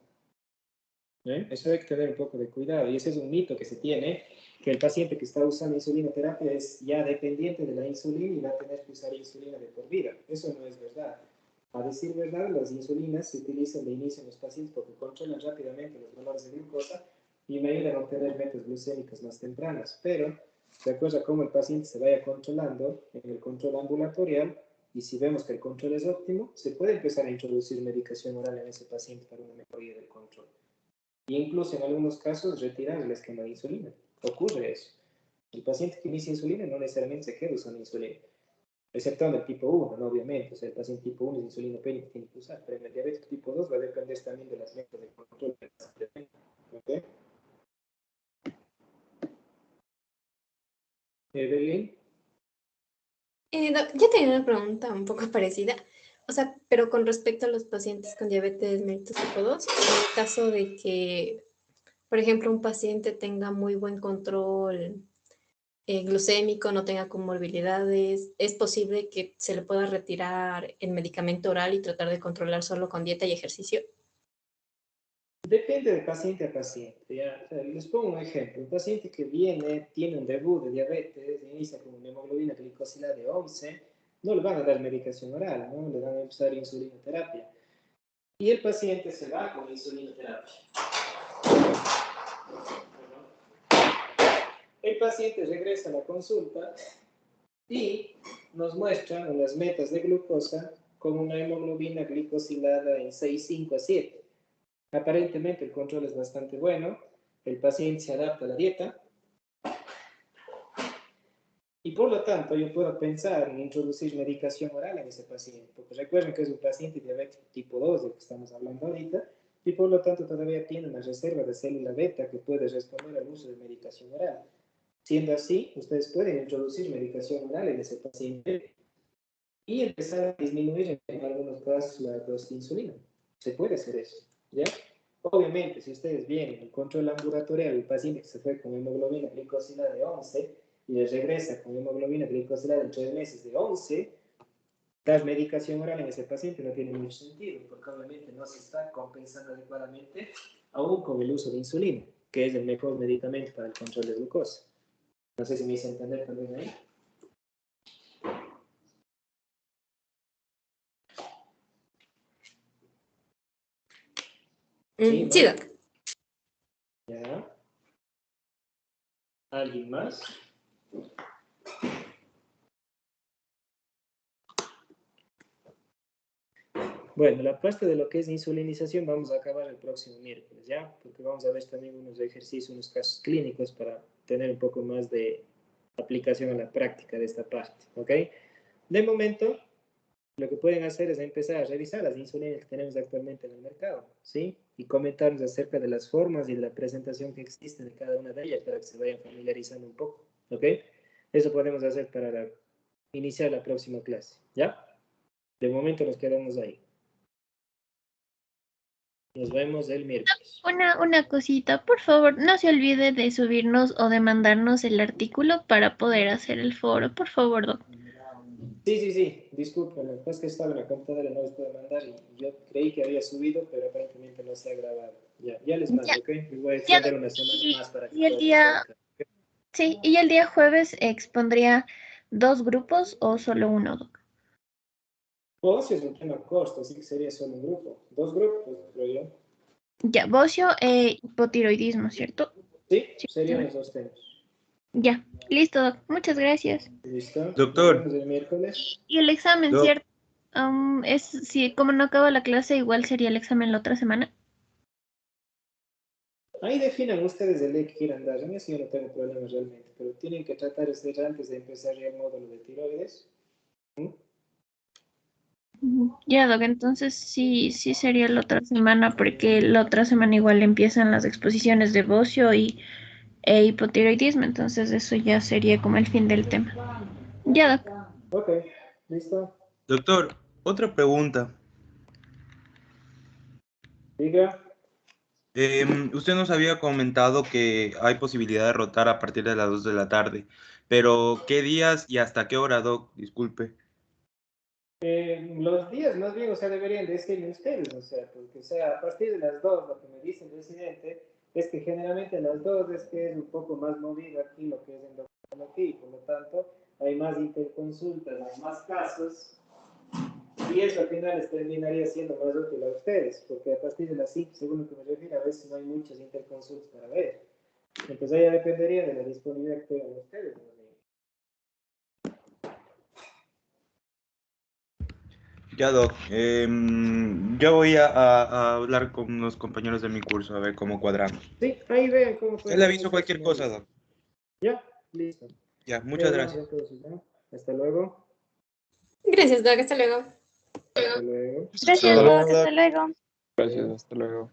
Eso hay que tener un poco de cuidado y ese es un mito que se tiene, que el paciente que está usando insulinoterapia es ya dependiente de la insulina y va a tener que usar insulina de por vida. Eso no es verdad. A decir verdad, las insulinas se utilizan de inicio en los pacientes porque controlan rápidamente los valores de glucosa y me ayudan a obtener metas glucémicas más tempranas. Pero, de acuerdo a cómo el paciente se vaya controlando en el control ambulatorial, y si vemos que el control es óptimo, se puede empezar a introducir medicación oral en ese paciente para una mejoría del control. E incluso en algunos casos retirar el esquema de insulina. Ocurre eso. El paciente que inicia insulina no necesariamente se queda usando insulina, exceptuando el tipo 1, ¿no? Obviamente. O sea, el paciente tipo 1 es insulinopénico, tiene que usar, pero en el diabético tipo 2 va a depender también de las metas de control del paciente. ¿Ok? Evelyn. Yo tenía una pregunta un poco parecida, o sea, pero con respecto a los pacientes con diabetes mellitus tipo 2, en el caso de que, por ejemplo, un paciente tenga muy buen control glucémico, no tenga comorbilidades, ¿es posible que se le pueda retirar el medicamento oral y tratar de controlar solo con dieta y ejercicio? Depende de paciente a paciente. ¿Ya? O sea, les pongo un ejemplo. Un paciente que viene, tiene un debut de diabetes, inicia con una hemoglobina glicosilada de 11, no le van a dar medicación oral, ¿no? Le van a usar insulinoterapia. Y el paciente se va con insulinoterapia. El paciente regresa a la consulta y nos muestra unas metas de glucosa con una hemoglobina glicosilada en 6,5 a 7. Aparentemente el control es bastante bueno, el paciente se adapta a la dieta y por lo tanto yo puedo pensar en introducir medicación oral en ese paciente, porque recuerden que es un paciente diabético tipo 2 del que estamos hablando ahorita y por lo tanto todavía tiene una reserva de célula beta que puede responder al uso de medicación oral. Siendo así, ustedes pueden introducir medicación oral en ese paciente y empezar a disminuir en algunos casos la dosis de insulina. Se puede hacer eso, ¿ya? Obviamente, si ustedes vienen el control ambulatorial, el paciente que se fue con hemoglobina glicosilada de 11 y les regresa con hemoglobina glicosilada en 3 meses de 11, dar medicación oral en ese paciente no tiene mucho sentido, porque obviamente no se está compensando adecuadamente aún con el uso de insulina, que es el mejor medicamento para el control de glucosa. No sé si me hice entender también ahí. Sí, ¿no? Doc. ¿Ya? ¿Alguien más? Bueno, la parte de lo que es insulinización vamos a acabar el próximo miércoles, ¿ya? Porque vamos a ver también unos ejercicios, unos casos clínicos para tener un poco más de aplicación a la práctica de esta parte, ¿ok? De momento, lo que pueden hacer es empezar a revisar las insulinas que tenemos actualmente en el mercado, ¿sí? Y comentarnos acerca de las formas y de la presentación que existe de cada una de ellas para que se vayan familiarizando un poco, ¿ok? Eso podemos hacer para iniciar la próxima clase, ¿ya? De momento nos quedamos ahí. Nos vemos el miércoles. Una cosita, por favor, no se olvide de subirnos o de mandarnos el artículo para poder hacer el foro, por favor, doc. Sí. Disculpen, lo que pasa es que estaba en la computadora y no les puedo mandar y yo creí que había subido, pero aparentemente no se ha grabado. Ya les mando, Ya. ¿ok? Les voy a extender una semana más para que Y el puedan día, hacer. sí, y el día jueves expondría 2 grupos o solo uno, doc. Bocio es un tema corto, así que sería solo un grupo. 2 grupos, creo yo. Ya, bocio e hipotiroidismo, ¿cierto? Sí, Sí, serían los 2 temas. ya, listo, doc. Muchas gracias. ¿Listo? Doctor. Nos vemos el miércoles. Y el examen, Doc. ¿cierto? Si como no acaba la clase, igual sería el examen la otra semana. Ahí definan ustedes el día que quieran dar. En eso yo no tengo problemas realmente, pero tienen que tratar de ser antes de empezar ya el módulo de tiroides. Ya, doc, entonces sí sería la otra semana, porque la otra semana igual empiezan las exposiciones de bocio e hipotiroidismo, entonces eso ya sería como el fin del tema. Ya, doc. Ok, listo. Doctor, otra pregunta. Diga. Usted nos había comentado que hay posibilidad de rotar a partir de las 2 de la tarde, pero ¿qué días y hasta qué hora, Doc? Disculpe. Los días más bien, o sea, deberían decirme ustedes, o sea, porque, o sea, a partir de las 2, lo que me dice el residente es que generalmente a las 2 es que es un poco más movido aquí lo que es endocrinología y por lo tanto hay más interconsultas, hay más casos y eso al final les terminaría siendo más útil a ustedes, porque a partir de las 5, según lo que me refiero, a veces no hay muchas interconsultas para ver. Entonces ahí ya dependería de la disponibilidad que tengan ustedes, ¿no? Ya, Doc. Yo voy a hablar con unos compañeros de mi curso a ver cómo cuadramos. Sí, ahí vean cómo Yo pueden le aviso organizar cualquier su cosa, momento. Doc. Ya, listo. Ya, muchas Bueno, gracias. entonces, ¿no? Hasta luego. Gracias, Doc. Hasta luego. Hasta luego. Gracias, Chao. doc. Hasta luego. Gracias, hasta luego.